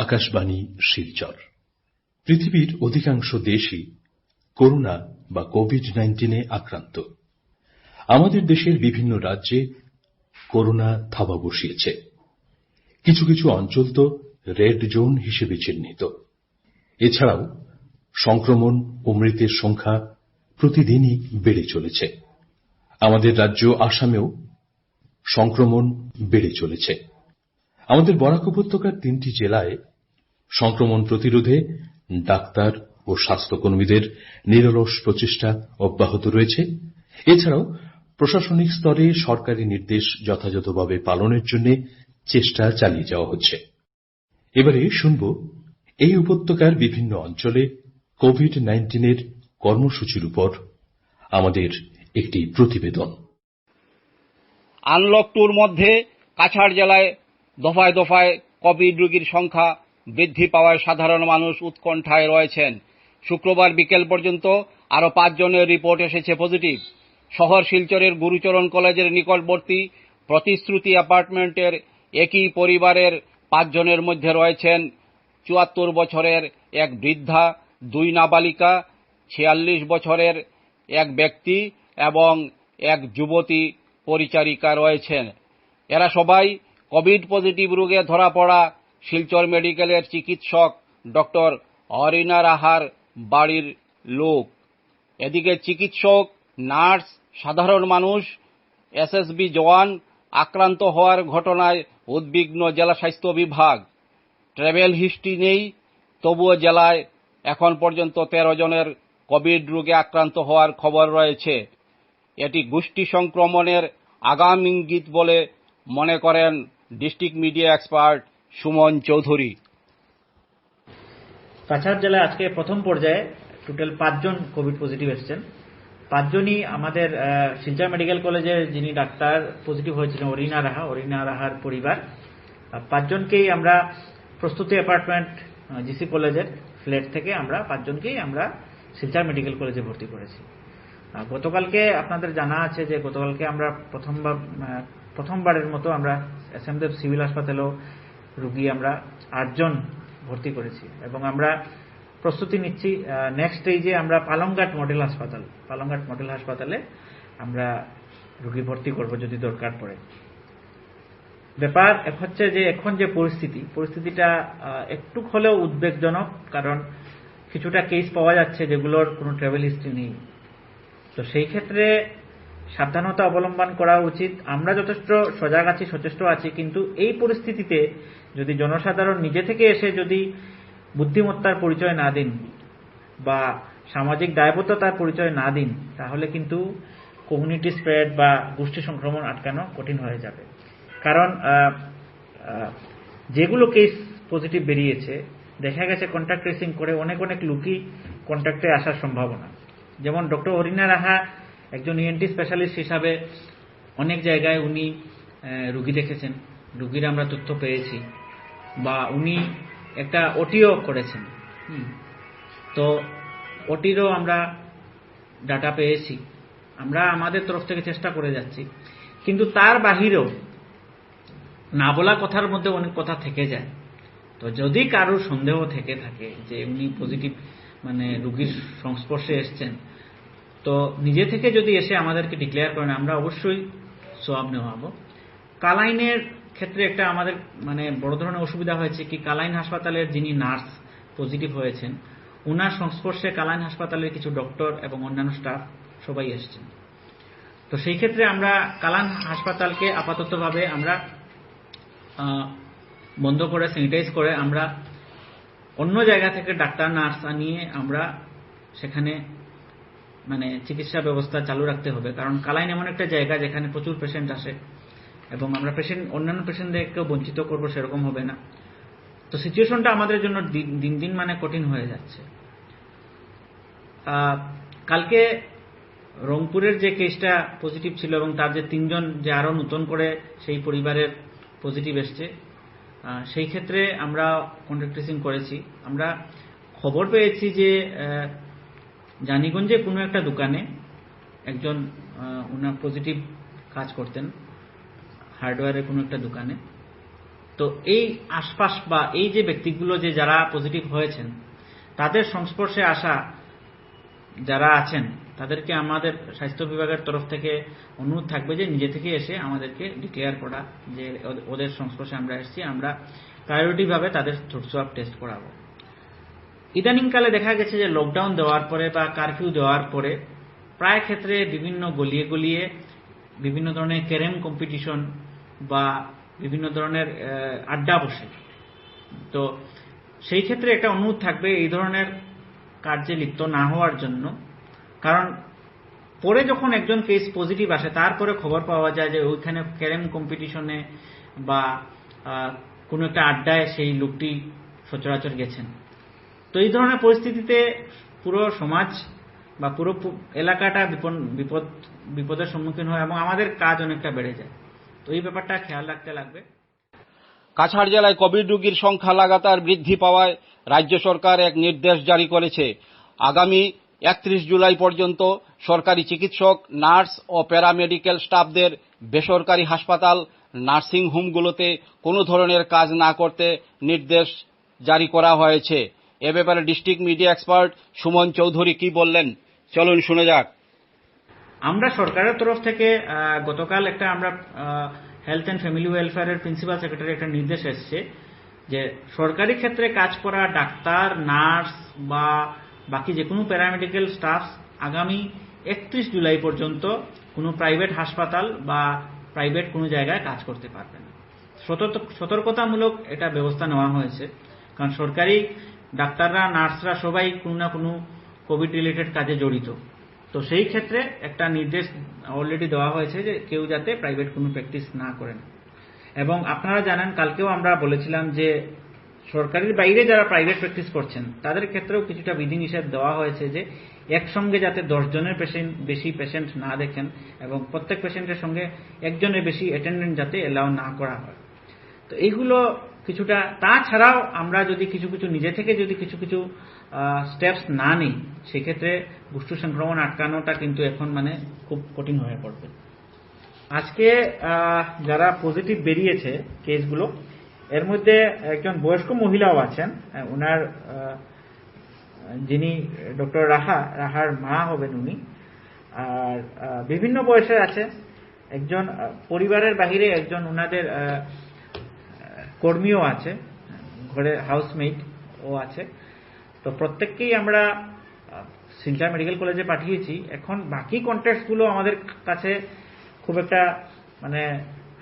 আকাশবাণী শিলচর। পৃথিবীর অধিকাংশ দেশই করোনা বা কোভিড-19 এ আক্রান্ত। আমাদের দেশের বিভিন্ন রাজ্যে করোনা থাবা বসিয়েছে। কিছু কিছু অঞ্চল তো রেড জোন হিসেবে চিহ্নিত। এছাড়াও সংক্রমণ ও মৃতের সংখ্যা প্রতিদিনই বেড়ে চলেছে। আমাদের রাজ্য আসামেও সংক্রমণ বেড়ে চলেছে। আমাদের বরাক উপত্যকার 3টি জেলায় সংক্রমণ প্রতিরোধে ডাক্তার ও স্বাস্থ্যকর্মীদের নিরলস প্রচেষ্টা অব্যাহত রয়েছে। এছাড়াও প্রশাসনিক স্তরে সরকারি নির্দেশ যথাযথভাবে পালনের জন্য চেষ্টা চালিয়ে যাওয়া হচ্ছে। এবারে শুনব এই উপত্যকার বিভিন্ন অঞ্চলে কোভিড-19 এর কর্মসূচির উপর আমাদের একটি প্রতিবেদন। আনলক 2 মধ্যে কাছাড় জেলায় দফায় দফায় কোভিড রোগীর সংখ্যা বৃদ্ধি পাওয়ায় সাধারণ মানুষ উৎকণ্ঠায় রয়েছেন। শুক্রবার বিকেল পর্যন্ত আরও 5 জনের রিপোর্ট এসেছে পজিটিভ। শহর শিলচরের গুরুচরণ কলেজের নিকটবর্তী প্রতিশ্রুতি অ্যাপার্টমেন্টের একই পরিবারের 5 জনের মধ্যে রয়েছেন 74 বছরের এক বৃদ্ধা, 2 নাবালিকা, 46 বছরের এক ব্যক্তি এবং এক যুবতী পরিচারিকা রয়েছেন। এরা সবাই কোভিড পজিটিভ রোগে ধরা পড়া শিলচর মেডিকেলের চিকিৎসক ডক্টর অরিনা রাহার বাড়ির লোক। এদিকে চিকিৎসক, নার্স, সাধারণ মানুষ, এসএসবি জওয়ান আক্রান্ত হওয়ার ঘটনায় উদ্বিগ্ন জেলা স্বাস্থ্য বিভাগ। ট্রাভেল হিস্ট্রি নেই, তবুও জেলায় এখন পর্যন্ত 13 জনের কোভিড রোগে আক্রান্ত হওয়ার খবর রয়েছে। এটি গোষ্ঠী সংক্রমণের আগাম ইঙ্গিত বলে মনে করেন district media expert Suman Chowdhury. Cachar জেলায় আজকে প্রথম পর্যায়ে টোটাল 5 জন কোভিড পজিটিভ এসেছেন। 5 জনই আমাদের শিলচর মেডিকেল কলেজের যিনি ডাক্তার পজিটিভ হয়েছিলেন অরিনা রাহার পরিবার। 5 জনকেই আমরা প্রস্তুতি অ্যাপার্টমেন্ট জিসি কলেজের ফ্ল্যাট থেকে আমরা 5 জনকেই আমরা শিলচর মেডিকেল কলেজে ভর্তি করেছি। গতকালকে আপনাদের জানা আছে যে গতকালকে আমরা প্রথমবারের মতো আমরা এসএমদেব সিভিল হাসপাতালেও রোগী আমরা 8 জন ভর্তি করেছি এবং আমরা প্রস্তুতি নিচ্ছি নেক্সট স্টেজে আমরা পালংঘাট মডেল হাসপাতালে আমরা রোগী ভর্তি করব যদি দরকার পড়ে। ব্যাপার হচ্ছে যে এখন যে পরিস্থিতিটা একটু হলেও উদ্বেগজনক, কারণ কিছুটা কেস পাওয়া যাচ্ছে যেগুলোর কোনো ট্রাভেল হিস্ট্রি নেই। তো সেই ক্ষেত্রে সাবধানতা অবলম্বন করা উচিত। আমরা যথেষ্ট সজাগ আছি, সচেষ্ট আছি, কিন্তু এই পরিস্থিতিতে যদি জনসাধারণ নিজে থেকে এসে যদি বুদ্ধিমত্তার পরিচয় না দিন বা সামাজিক দায়বদ্ধতার পরিচয় না দিন, তাহলে কিন্তু কমিউনিটি স্প্রেড বা গোষ্ঠী সংক্রমণ আটকানো কঠিন হয়ে যাবে। কারণ যেগুলো কেস পজিটিভ বেরিয়েছে দেখা গেছে কন্ট্যাক্ট ট্রেসিং করে অনেক লোকই কন্ট্যাক্টে আসার সম্ভাবনা। যেমন ডক্টর অরিনা রাহা একজন ইএনটি স্পেশালিস্ট হিসাবে অনেক জায়গায় উনি রুগী দেখেছেন, রুগীর আমরা তথ্য পেয়েছি, বা উনি একটা ওটিও করেছেন। তো ওটিরও আমরা ডাটা পেয়েছি। আমরা আমাদের তরফ থেকে চেষ্টা করে যাচ্ছি, কিন্তু তার বাহিরেও না বলা কথার মধ্যে অনেক কথা থেকে যায়। তো যদি কারোর সন্দেহ থেকে থাকে যে উনি পজিটিভ রোগীর সংস্পর্শে এসছেন, তো নিজে থেকে যদি এসে আমাদেরকে ডিক্লেয়ার করেন, আমরা অবশ্যই সোয়াব নেওয়াবো। কালাইনের ক্ষেত্রে একটা আমাদের বড় ধরনের অসুবিধা হয়েছে কি, কালাইন হাসপাতালের যিনি নার্স পজিটিভ হয়েছেন, ওনার সংস্পর্শে কালাইন হাসপাতালের কিছু ডক্টর এবং অন্যান্য স্টাফ সবাই এসছেন। তো সেই ক্ষেত্রে আমরা কালাইন হাসপাতালকে আপাততভাবে আমরা বন্ধ করে স্যানিটাইজ করে আমরা অন্য জায়গা থেকে ডাক্তার নার্স আনিয়ে আমরা সেখানে চিকিৎসা ব্যবস্থা চালু রাখতে হবে। কারণ কালাইন এমন একটা জায়গা যেখানে প্রচুর পেশেন্ট আসে এবং আমরা অন্যান্য পেশেন্টদেরকেও বঞ্চিত করব সেরকম হবে না। তো সিচুয়েশনটা আমাদের জন্য দিন দিন কঠিন হয়ে যাচ্ছে। কালকে রংপুরের যে কেসটা পজিটিভ ছিল এবং তার যে 3 জন যে আরো নতুন করে সেই পরিবারের পজিটিভ এসছে, সেই ক্ষেত্রে আমরা কন্ট্যাক্ট ট্রেসিং করেছি। আমরা খবর পেয়েছি যে জানিগঞ্জে কোনো একটা দোকানে একজন ওনার পজিটিভ কাজ করতেন, হার্ডওয়্যারের কোনো একটা দোকানে। তো এই আশপাশ বা এই যে ব্যক্তিগুলো যে যারা পজিটিভ হয়েছেন তাদের সংস্পর্শে আসা যারা আছেন তাদেরকে আমাদের স্বাস্থ্য বিভাগের তরফ থেকে অনুরোধ থাকবে যে নিজে থেকে এসে আমাদেরকে ডিক্লেয়ার করা যে ওদের সংস্পর্শে আমরা এসেছি, আমরা প্রায়োরিটি ভাবে তাদের থ্রোট সোয়াব টেস্ট করাবো। ইদানিংকালে দেখা গেছে যে লকডাউন দেওয়ার পরে বা কারফিউ দেওয়ার পরে প্রায় ক্ষেত্রে বিভিন্ন গলিয়ে গলিয়ে বিভিন্ন ধরনের ক্যারেম কম্পিটিশন বা বিভিন্ন ধরনের আড্ডা বসে। তো সেই ক্ষেত্রে একটা অনুরোধ থাকবে এই ধরনের কার্যে লিপ্ত না হওয়ার জন্য, কারণ পরে যখন একজন কেস পজিটিভ আসে তারপরে খবর পাওয়া যায় যে ওইখানে ক্যারেম কম্পিটিশনে বা কোনো একটা আড্ডায় সেই লোকটি সচরাচর গেছেন। তো এই ধরনের পরিস্থিতিতে পুরো সমাজ বা পুরো এলাকাটা বিপদের সম্মুখীন হয় এবং আমাদের কাজ অনেকটা বেড়ে যায়। তো এই ব্যাপারটা খেয়াল রাখতে লাগবে। কাছাড় জেলায় কোভিড রোগীর সংখ্যা লাগাতার বৃদ্ধি পাওয়ায় রাজ্য সরকার এক নির্দেশ জারি করেছে। আগামী 31 জুলাই পর্যন্ত সরকারি চিকিৎসক, নার্স ও প্যারামেডিক্যাল স্টাফদের বেসরকারি হাসপাতাল, নার্সিং হোমগুলোতে কোনো ধরনের কাজ না করতে নির্দেশ জারি করা হয়েছে। এ ব্যাপারে district media expert Suman Chowdhury কি বললেন, চলুন শুনে যাক। আমরা সরকারের তরফ থেকে গতকাল একটা আমরা হেলথ অ্যান্ড ফ্যামিলি ওয়েলফেয়ারের প্রিন্সিপাল সেক্রেটারি একটা নির্দেশ এসছে যে সরকারি ক্ষেত্রে কাজ করা ডাক্তার, নার্স বা বাকি যে কোনো প্যারামেডিক্যাল স্টাফ আগামী 31 জুলাই পর্যন্ত কোনো প্রাইভেট হাসপাতাল বা প্রাইভেট কোনো জায়গায় কাজ করতে পারবে না। সতর্কতামূলক এটা ব্যবস্থা নেওয়া হয়েছে, কারণ সরকারি ডাক্তাররা, নার্সরা সবাই কোনো না কোনো কোভিড রিলেটেড কাজে জড়িত। তো সেই ক্ষেত্রে একটা নির্দেশ অলরেডি দেওয়া হয়েছে যে কেউ যাতে প্রাইভেট কোনো প্র্যাকটিস না করেন। এবং আপনারা জানেন কালকেও আমরা বলেছিলাম যে সরকারের বাইরে যারা প্রাইভেট প্র্যাকটিস করছেন তাদের ক্ষেত্রেও কিছুটা বিধিনিষেধ দেওয়া হয়েছে যে একসঙ্গে যাতে 10 জনের বেশি পেশেন্ট না দেখেন এবং প্রত্যেক পেশেন্টের সঙ্গে একজনের বেশি অ্যাটেন্ডেন্ট যাতে এলাও না করা হয়। তো এইগুলো কিছুটা, তাছাড়াও আমরা যদি কিছু নিজে থেকে যদি কিছু স্টেপস না নিই সেক্ষেত্রে বুস্টু সংক্রমণ আটকানোটা কিন্তু এখন মানে খুব কঠিন হয়ে পড়বে। আজকে যারা পজিটিভ বেরিয়েছে কেসগুলো, এর মধ্যে একজন বয়স্ক মহিলাও আছেন, ওনার যিনি ডক্টর রাহার মা হবেন উনি, আর বিভিন্ন বয়সের আছে। একজন পরিবারের বাহিরে একজন ওনাদের কর্মীও আছে, ঘরে হাউসমেট ও আছে। তো প্রত্যেককেই আমরা শিলচর মেডিকেল কলেজে পাঠিয়েছি। এখন বাকি কন্ট্যাক্টসগুলো আমাদের কাছে খুব একটা মানে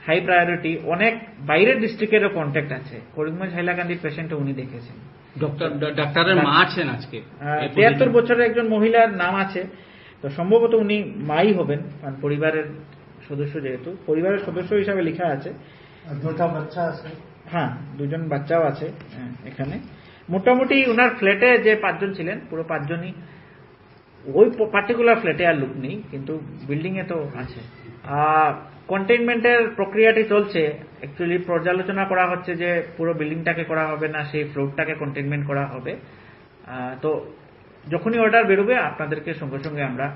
হাই প্রায়োরিটি। অনেক বাইরের ডিস্ট্রিক্টেরও কন্ট্যাক্ট আছে। করিমগঞ্জ হাইলাকান্দির পেশেন্টও উনি দেখেছেন। ডাক্তারের মা আছেন আজকে 73 বছরের একজন মহিলার নাম আছে। তো সম্ভবত উনি মাই হবেন, কারণ পরিবারের সদস্য, যেহেতু পরিবারের সদস্য হিসাবে লেখা আছে। 2টা বাচ্চা আছে। হ্যাঁ, 2জন বাচ্চাও আছে এখানে। মোটামুটি ওনার ফ্ল্যাটে যে 5 জন ছিলেন, পুরো 5 জনই ওই পার্টিকুলার ফ্ল্যাটে আর লোক নেই, কিন্তু বিল্ডিং এ তো আছে। কন্টেইনমেন্টের প্রক্রিয়াটি চলছে। অ্যাকচুয়ালি পর্যালোচনা করা হচ্ছে যে পুরো বিল্ডিংটাকে করা হবে না সেই ফ্লোরটাকে কন্টেইনমেন্ট করা হবে। তো যখনই অর্ডার বেরোবে আপনাদেরকে সঙ্গে সঙ্গে আমরা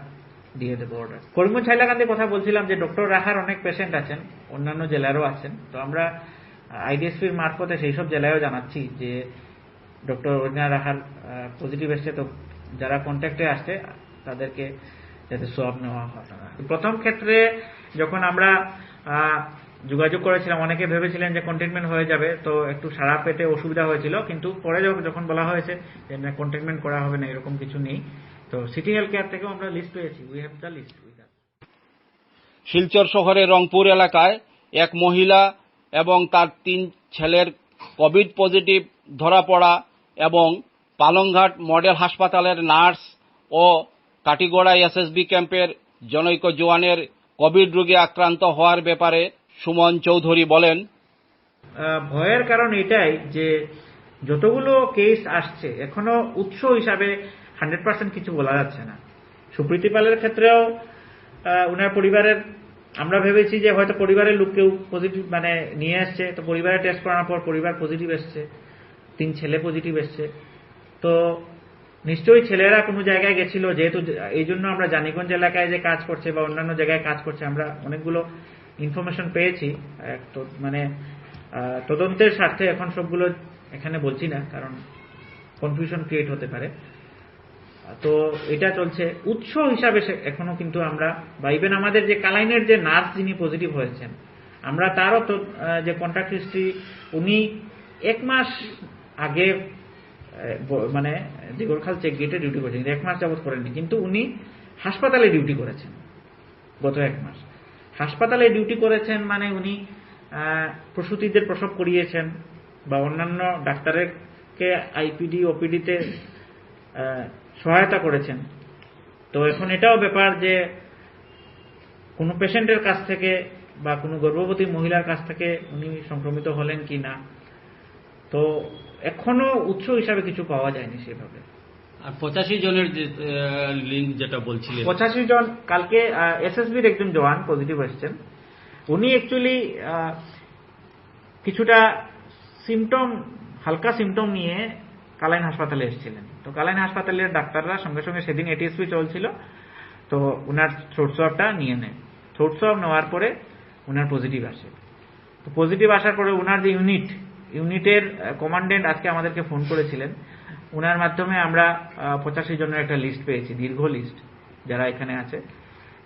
দিয়ে দেবো অর্ডার। করিমগঞ্জ হাইলাকান্দির কথা বলছিলাম যে ডক্টর রাহার অনেক পেশেন্ট আছেন, অন্যান্য জেলারও আছেন। তো আমরা আইডিএসপির মারফতে সেই সব জেলায়ও জানাচ্ছি যে ডক্টর অরিনা রাহার পজিটিভ এসছে, তো যারা কন্ট্যাক্টে আসছে তাদেরকে যাতে সোয়াব নেওয়া হয়। প্রথম ক্ষেত্রে যখন আমরা যোগাযোগ করেছিলাম অনেকে ভেবেছিলেন যে কন্টেইনমেন্ট হয়ে যাবে, তো একটু সারা পেতে অসুবিধা হয়েছিল, কিন্তু পরে যখন বলা হয়েছে যে না, কন্টেইনমেন্ট করা হবে না, এরকম কিছু নেই। তো সিটি হেলথ কেয়ার থেকেও আমরা লিস্ট পেয়েছি, we have the list with us. Silchar শহরের রংপুর এলাকায় এক মহিলা এবং তার 3 ছেলের কোভিড পজিটিভ ধরা পড়া এবং পালংঘাট মডেল হাসপাতালের নার্স ও কাটিগড়া এসএসবি ক্যাম্পের জনৈক জওয়ানের কোভিড রোগে আক্রান্ত হওয়ার ব্যাপারে সুমন চৌধুরী বলেন, ভয়ের কারণ এটাই যে যতগুলো কেস আসছে এখনো উৎস হিসাবে 100% কিছু বলা যাচ্ছে না। সুপ্রীতি পালের ক্ষেত্রেও ওনার পরিবারের, আমরা ভেবেছি যে হয়তো পরিবারের লোক কেউ পজিটিভ মানে নিয়ে আসছে, তো পরিবারে টেস্ট করানোর পর পরিবার পজিটিভ এসছে, 3 ছেলে পজিটিভ এসছে। তো নিশ্চয়ই ছেলেরা কোনো জায়গায় গেছিল, যেহেতু এই জন্য আমরা জানিগঞ্জ এলাকায় যে কাজ করছে বা অন্যান্য জায়গায় কাজ করছে, আমরা অনেকগুলো ইনফরমেশন পেয়েছি। তো মানে তদন্তের স্বার্থে এখন সবগুলো এখানে বলছি না, কারণ কনফিউশন ক্রিয়েট হতে পারে। তো এটা চলছে। উৎস হিসাবে এখনো কিন্তু আমরা বা ইভেন আমাদের যে কালাইনের যে নার্স যিনি পজিটিভ হয়েছেন, আমরা তারও তো যে কন্ট্যাক্ট হিস্ট্রি, উনি 1 মাস আগে মানে যে গোরখাল চেক গেটে ডিউটি করেছেন, 1 মাস যাবৎ করেননি, কিন্তু উনি হাসপাতালে ডিউটি করেছেন গত 1 মাস। হাসপাতালে ডিউটি করেছেন মানে উনি প্রসূতিদের প্রসব করিয়েছেন বা অন্যান্য ডাক্তারকে আইপিডি ওপিডিতে সহায়তা করেছেন। তো এখন এটাও ব্যাপার যে কোনো পেশেন্টের কাছ থেকে বা কোনো গর্ভবতী মহিলার কাছ থেকে উনি সংক্রমিত হলেন কি না, তো এখনো উৎস হিসাবে কিছু পাওয়া যায়নি সেভাবে। আর 85 জনের যে লিঙ্ক যেটা বলছিলেন, 85 জন, কালকে এসএসবির একজন জওয়ান পজিটিভ এসেছেন। উনি অ্যাকচুয়ালি কিছুটা সিমটম, হালকা সিমটম নিয়ে কালাইন হাসপাতালে এসেছিলেন। তো কালাইন হাসপাতালের ডাক্তাররা সঙ্গে সঙ্গে সেদিন এটিএসপি চলছিল, তো উনার থ্রোট সোয়াবটা নিয়ে নেয়। থ্রোট সোয়াব নেওয়ার পরে উনার পজিটিভ আসে। তো পজিটিভ আসার পরে উনার যে ইউনিটের কমান্ডেন্ট আজকে আমাদেরকে ফোন করেছিলেন, উনার মাধ্যমে আমরা 85 জনের একটা লিস্ট পেয়েছি, দীর্ঘ লিস্ট যারা এখানে আছে।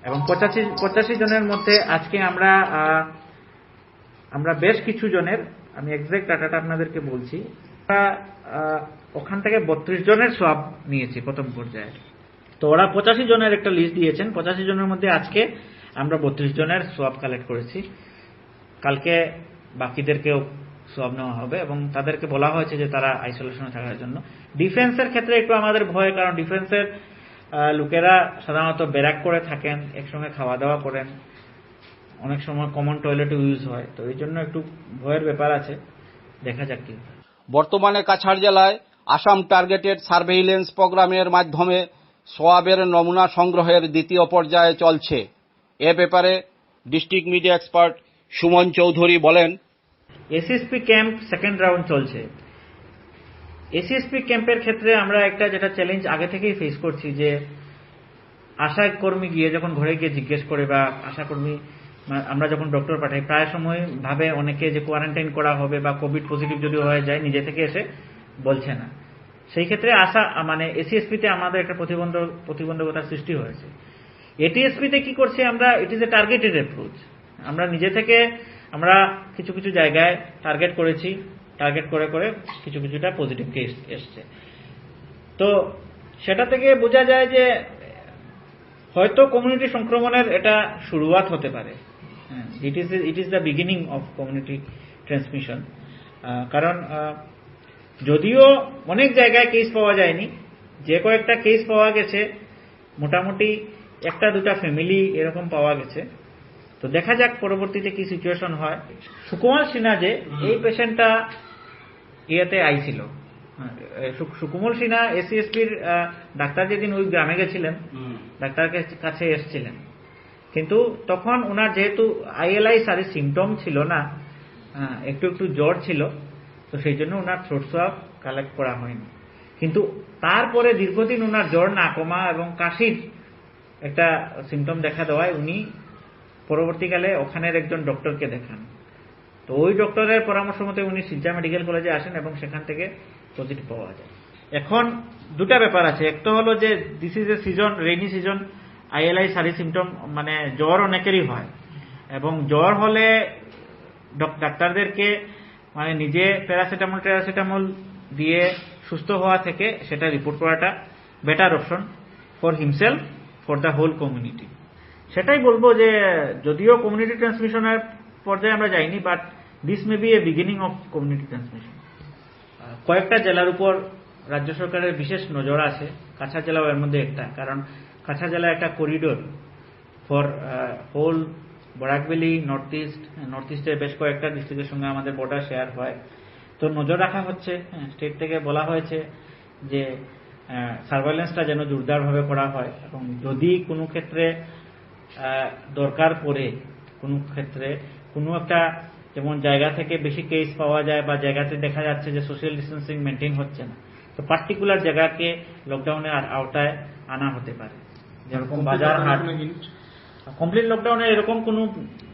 এবং 85 জনের মধ্যে আজকে আমরা বেশ কিছু জনের, আমি এক্সাক্ট ডাটাটা আপনাদেরকে বলছি, ওখান থেকে 32 জনের সোয়াব নিয়েছি প্রথম পর্যায়ে। তো ওরা 85 জনের একটা লিস্ট দিয়েছেন। 85 জনের মধ্যে আজকে আমরা 32 জনের সোয়াব কালেক্ট করেছি। কালকে বাকিদেরকেও সোয়াব নেওয়া হবে এবং তাদেরকে বলা হয়েছে যে তারা আইসোলেশনে থাকার জন্য। ডিফেন্সের ক্ষেত্রে একটু আমাদের ভয়, কারণ ডিফেন্সের লোকেরা সাধারণত ব্যারাক করে থাকেন, একসঙ্গে খাওয়া দাওয়া করেন, অনেক সময় কমন টয়লেটও ইউজ হয়, তো এই জন্য একটু ভয়ের ব্যাপার আছে। দেখা যাক কি। বর্তমানে কাছাড় জেলায় আসাম টার্গেটেড সার্ভেইলেন্স প্রোগ্রামের মাধ্যমে সোয়াবের নমুনা সংগ্রহের দ্বিতীয় পর্যায়ে চলছে। এ ব্যাপারে district media expert Suman Chowdhury বলেন, এসএসপি ক্যাম্প সেকেন্ড রাউন্ড চলছে। এসএসপি ক্যাম্পের ক্ষেত্রে আমরা একটা যেটা চ্যালেঞ্জ আগে থেকেই ফেস করছি, যে আশা কর্মী গিয়ে যখন ঘরে গিয়ে জিজ্ঞেস করে, বা আশা কর্মী আমরা যখন ডক্টর পাঠাই, প্রায় সময় ভাবে অনেকে যে কোয়ারেন্টাইন করা হবে বা কোভিড পজিটিভ যদি হয়ে যায়, নিজে থেকে এসে বলছে না। সেই ক্ষেত্রে মানে এসিএসপিতে আমাদের একটা প্রতিবন্ধকতার সৃষ্টি হয়েছে। এটিএসপিতে কি করছি আমরা, it is a targeted approach. আমরা নিজে থেকে আমরা কিছু কিছু জায়গায় টার্গেট করেছি, টার্গেট করে করে কিছুটা পজিটিভ কেস এসছে। তো সেটা থেকে বোঝা যায় যে হয়তো কমিউনিটি সংক্রমণের এটা শুরুয়াত হতে পারে। It is the beginning of community transmission. কারণ যদিও অনেক জায়গায় কেস পাওয়া যায়নি, যে কয়েকটা কেস পাওয়া গেছে মোটামুটি 1-2টা ফ্যামিলি এরকম পাওয়া গেছে। তো দেখা যাক পরবর্তীতে কি সিচুয়েশন হয়। সুকুমার সিনহা যে এই পেশেন্টটা ইয়েতে আইছিল, সুকুমল সিনহা এসিএসপির ডাক্তার যেদিন ওই গ্রামে গেছিলেন, ডাক্তার কাছে এসছিলেন, কিন্তু তখন ওনার যেহেতু আইএলআই সারি সিমটম ছিল না, একটু একটু জ্বর ছিল, তো সেই জন্য ওনার থ্রোট সোয়াব কালেক্ট করা হয়নি। কিন্তু তারপরে দীর্ঘদিন ওনার জ্বর না কমা এবং কাশির একটা সিমটম দেখা দেওয়ায় উনি পরবর্তীকালে ওখানের একজন ডক্টরকে দেখান। তো ওই ডক্টরের পরামর্শ মতে উনি শিলচর মেডিকেল কলেজে আসেন এবং সেখান থেকে পজিটিভ পাওয়া যায়। এখন দুটা ব্যাপার আছে, একটা হলো যে this is a season, rainy season, ILI সারি সিমটম মানে জ্বর অনেকেরই হয়, এবং জ্বর হলে ডাক্তারদেরকে মানে নিজে প্যারাসিটামল দিয়ে সুস্থ হওয়া থেকে সেটা রিপোর্ট করাটা better option for himself, for the whole community. সেটাই বলবো যে যদিও কমিউনিটি ট্রান্সমিশনের পর্যায়ে আমরা যাইনি, but this may be a beginning of community transmission. কয়েকটা জেলার উপর রাজ্য সরকারের বিশেষ নজর আছে, কাছাড় জেলাও এর মধ্যে একটা, কারণ কাছাড় জেলা একটা corridor for whole Barak valley, north ইস্টের বেশ কয়েকটা ডিস্ট্রিক্টের সঙ্গে আমাদের বর্ডার শেয়ার হয়। তো নজর রাখা হচ্ছে, স্টেট থেকে বলা হয়েছে যে সার্ভেইলেন্সটা যেন জোরদারভাবে করা হয়, এবং যদি কোনো ক্ষেত্রে দরকার পড়ে, কোনো ক্ষেত্রে কোনো একটা যেমন জায়গা থেকে বেশি কেস পাওয়া যায় বা জায়গাতে দেখা যাচ্ছে যে সোশ্যাল ডিস্টেন্সিং মেনটেন হচ্ছে না, তো পার্টিকুলার জায়গাকে লকডাউনের আওতায় আনা হতে পারে। যেরকম বাজার হাট, কমপ্লিট লকডাউনে এরকম কোনো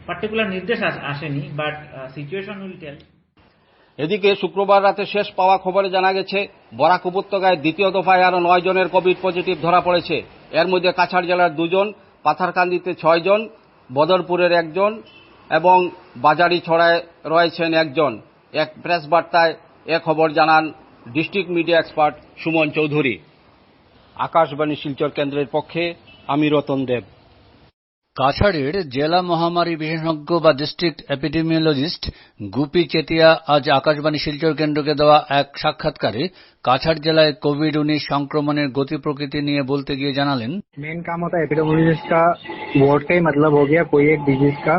পার্টিকুলার নির্দেশ আসেনি, বাট সিচুয়েশন উইল টেল। এদিকে শুক্রবার রাতে শেষ পাওয়া খবরে জানা গেছে বরাক উপত্যকায় দ্বিতীয় দফায় আরো 9 জনের কোভিড পজিটিভ ধরা পড়েছে। এর মধ্যে কাছাড় জেলার 2 জন, পাথারকান্দিতে 6 জন, বদরপুরের 1 জন এবং বাজারিছড়ায় রয়েছেন 1 জন। এক প্রেস বার্তায় এ খবর জানান district media expert Suman Chowdhury. Akashvani Silchar কেন্দ্রের পক্ষে আমি রতন দেব। কাছাড়ের জেলা মহামারী বিশেষজ্ঞ বা ডিস্ট্রিক্ট এপিডেমিওলজিস্ট গুপি চেতিয়া আজ আকাশবাণী শিলচর কেন্দ্রকে দেওয়া এক সাক্ষাৎকারে কাছাড় জেলায় কোভিড-19 সংক্রমণের गति प्रकृति নিয়ে বলতে गিয়ে জানালেন, मेन काम होता है एपिडेमियोलॉजिस्ट का, वर्ड का ही मतलब हो गया कोई एक डिजीज का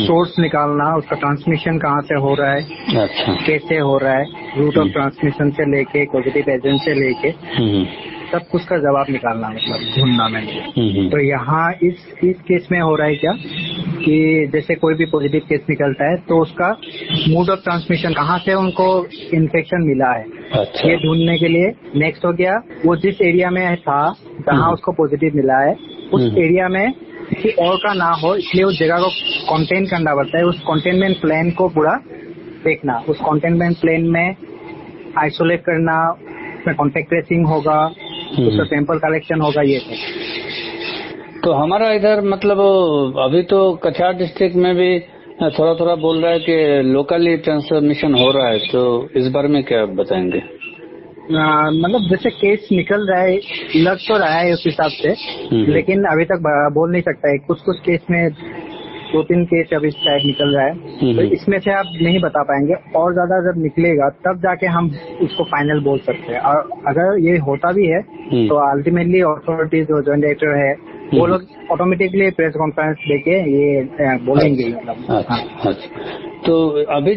सोर्स निकालना, उसका ट्रांसमिशन कहाँ से हो रहा है, कैसे हो रहा है, रूट ऑफ ट्रांसमिशन से लेके पॉजिटिव एजेंट से लेके सब कुछ का जवाब निकालना, मतलब ढूंढना में। तो यहाँ इस केस में हो रहा है क्या कि जैसे कोई भी पॉजिटिव केस निकलता है तो उसका मोड ऑफ ट्रांसमिशन कहाँ से उनको इन्फेक्शन मिला है, ये ढूंढने के लिए नेक्स्ट हो गया वो जिस एरिया में था जहाँ उसको पॉजिटिव मिला है उस एरिया में किसी और का ना हो, इसलिए उस जगह को कंटेन करना पड़ता है। उस कंटेनमेंट प्लान को पूरा देखना, उस कंटेनमेंट प्लान में आइसोलेट करना, उसमें कॉन्टेक्ट ट्रेसिंग होगा, उसका सैंपल कलेक्शन होगा, ये सब। तो हमारा इधर मतलब अभी तो कछार डिस्ट्रिक्ट में भी थोड़ा थोड़ा बोल रहा है कि लोकली ट्रांसमिशन हो रहा है, तो इस बारे में क्या बताएंगे? मतलब जैसे केस निकल रहा है, लग तो रहा है उस हिसाब से, लेकिन अभी तक बोल नहीं सकता है। कुछ कुछ केस में 2-3 केस अभी शायद निकल रहा है, तो इसमें से आप नहीं बता पाएंगे। और ज्यादा जब निकलेगा तब जाके हम उसको फाइनल बोल सकते हैं। और अगर ये होता भी है तो अल्टीमेटली अथॉरिटीज जो जॉइंट डायरेक्टर है वो लोग ऑटोमेटिकली प्रेस कॉन्फ्रेंस देके ये बोलेंगे। अच्छा। तो अभी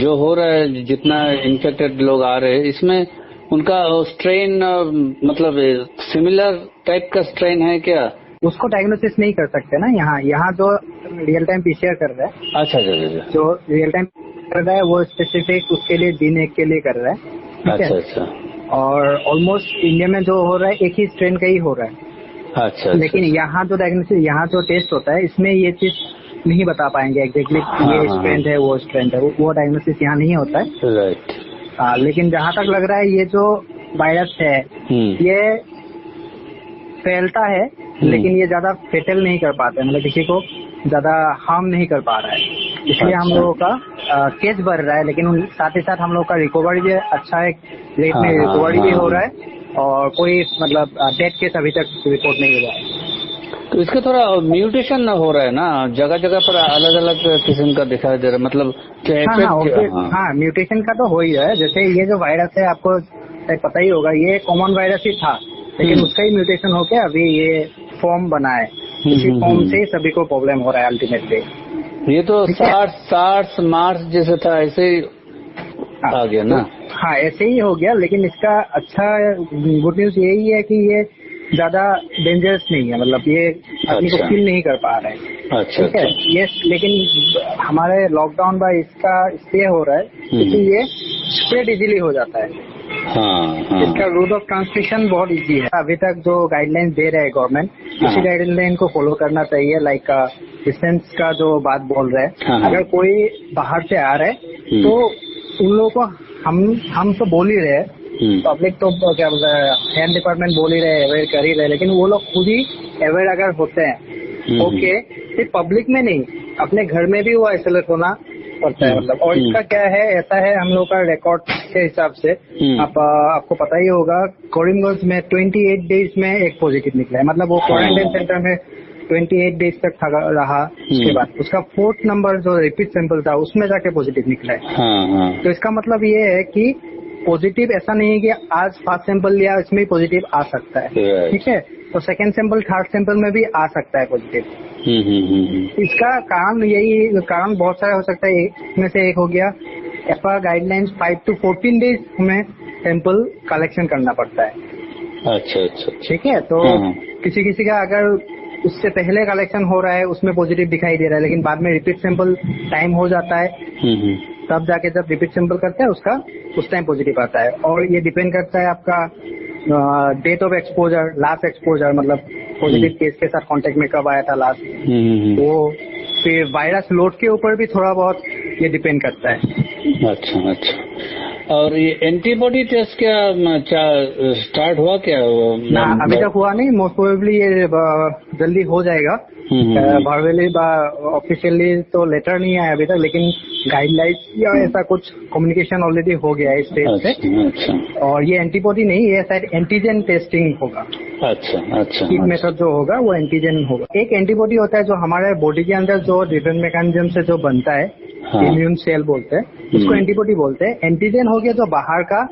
जो हो रहा है, जितना इन्फेक्टेड लोग आ रहे हैं, इसमें उनका स्ट्रेन मतलब सिमिलर टाइप का स्ट्रेन है क्या? उसको डायग्नोसिस नहीं कर सकते ना। यहाँ जो रियल टाइम पीसीआर कर रहा है, अच्छा, जो रियल टाइम कर रहा है वो स्पेसिफिक उसके लिए दिन एक के लिए कर रहा है। अच्छा। और ऑलमोस्ट इंडिया में जो हो रहा है एक ही स्ट्रेन का ही हो रहा है। अच्छा। लेकिन यहाँ जो डायग्नोसिस, यहाँ जो टेस्ट होता है, इसमें ये चीज नहीं बता पाएंगे एग्जैक्टली ये स्ट्रेन है वो स्ट्रेन है, वो डायग्नोसिस यहाँ नहीं होता है। राइट। लेकिन जहाँ तक लग रहा है ये जो वायरस है ये फैलता है, लेकिन ये ज्यादा फेटल नहीं कर पाते, मतलब किसी को ज्यादा हार्म नहीं कर पा रहा है। इसलिए हम लोगों का केस बढ़ रहा है, लेकिन साथ ही साथ हम लोग का रिकवरी भी अच्छा है, रेट में रिकवरी भी हो रहा है और कोई मतलब डेथ केस अभी तक रिपोर्ट नहीं हुआ है। तो इसका थोड़ा म्यूटेशन हो रहा है ना, जगह जगह पर अलग अलग किस्म का दिखाई दे रहा है, मतलब हाँ, म्यूटेशन का तो हो ही रहा है। जैसे ये जो वायरस है आपको पता ही होगा, ये कॉमन वायरस ही था, लेकिन उसका ही म्यूटेशन होकर अभी ये फॉर्म बना है। इसी फॉर्म से सभी को प्रॉब्लम हो रहा है अल्टीमेटली। ये तो सार्स मार्स जैसे था, ऐसे ही आ गया ना। हाँ, ऐसे ही हो गया, लेकिन इसका अच्छा गुड न्यूज यही है कि ये ज्यादा डेंजरस नहीं है, मतलब ये आदमी को फील नहीं कर पा रहा है। अच्छा, ठीक है। ये लेकिन हमारे लॉकडाउन बाय इसका इसलिए हो रहा है क्योंकि ये स्प्रेड इजीली हो जाता है। इसका रूट ऑफ ट्रांसमिशन बहुत इजी है। अभी तक जो गाइडलाइंस दे रहे हैं गवर्नमेंट, उसी गाइडलाइन को फॉलो करना चाहिए। लाइक डिस्टेंस का जो बात बोल रहे हैं, अगर कोई बाहर से आ रहा है तो उन लोगों को हम तो बोल ही रहे हैं, पब्लिक तो क्या बोलते हैं, हेल्थ डिपार्टमेंट बोल ही रहे, अवेयर कर ही रहे, लेकिन वो लोग खुद ही अवेयर अगर होते हैं, ओके, सिर्फ पब्लिक में नहीं, अपने घर में भी वो आइसोलेट होना पड़ता है, मतलब। और इसका क्या है, ऐसा है हम लोग का रिकॉर्ड के हिसाब से आपको पता ही होगा, करीमगंज में 28 डेज में एक पॉजिटिव निकला है, मतलब वो क्वारंटाइन सेंटर में 28 डेज तक रहा। उसके बाद उसका 4th नंबर जो रिपीट सैंपल था उसमें जाके पॉजिटिव निकला है। तो इसका मतलब ये है कि पॉजिटिव ऐसा नहीं है कि आज फर्स्ट सैंपल लिया इसमें पॉजिटिव आ सकता है, ठीक है। तो सेकंड सैंपल, थर्ड सैंपल में भी आ सकता है पॉजिटिव। इसका कारण बहुत सारा हो सकता है। इसमें से एक हो गया एफआर गाइडलाइंस 5 to 14 डेज में सैंपल कलेक्शन करना पड़ता है। अच्छा, ठीक है। तो किसी का अगर उससे पहले कलेक्शन हो रहा है उसमें पॉजिटिव दिखाई दे रहा है, लेकिन बाद में रिपीट सैंपल टाइम हो जाता है, तब जाके जब रिपीट सैंपल करते हैं उसका उस टाइम पॉजिटिव आता है। और ये डिपेंड करता है आपका date of exposure, last exposure, मतलब पॉजिटिव केस के साथ कांटेक्ट में कब आया था लास्ट, वो फिर वायरस लोड के ऊपर भी थोड़ा बहुत ये डिपेंड करता है। अच्छा अच्छा। और ये एंटीबॉडी टेस्ट क्या स्टार्ट हुआ क्या? ना अभी तक हुआ नहीं, मोस्ट प्रोबेबली ये जल्दी हो जाएगा। वर्बली ऑफिशियली तो लेटर नहीं आया अभी तक, लेकिन गाइडलाइंस या ऐसा कुछ कम्युनिकेशन ऑलरेडी हो गया है स्टेट से। अच्छा। और ये एंटीबॉडी नहीं, ये शायद एंटीजन टेस्टिंग होगा। अच्छा अच्छा। कीट मेथड जो होगा वो एंटीजन होगा। एक एंटीबॉडी होता है जो हमारे बॉडी के अंदर जो डिफरेंट मैकेनिज्म से जो बनता है, इम्यून सेल बोलते हैं, उसको एंटीबॉडी बोलते हैं। एंटीजन हो गया जो बाहर का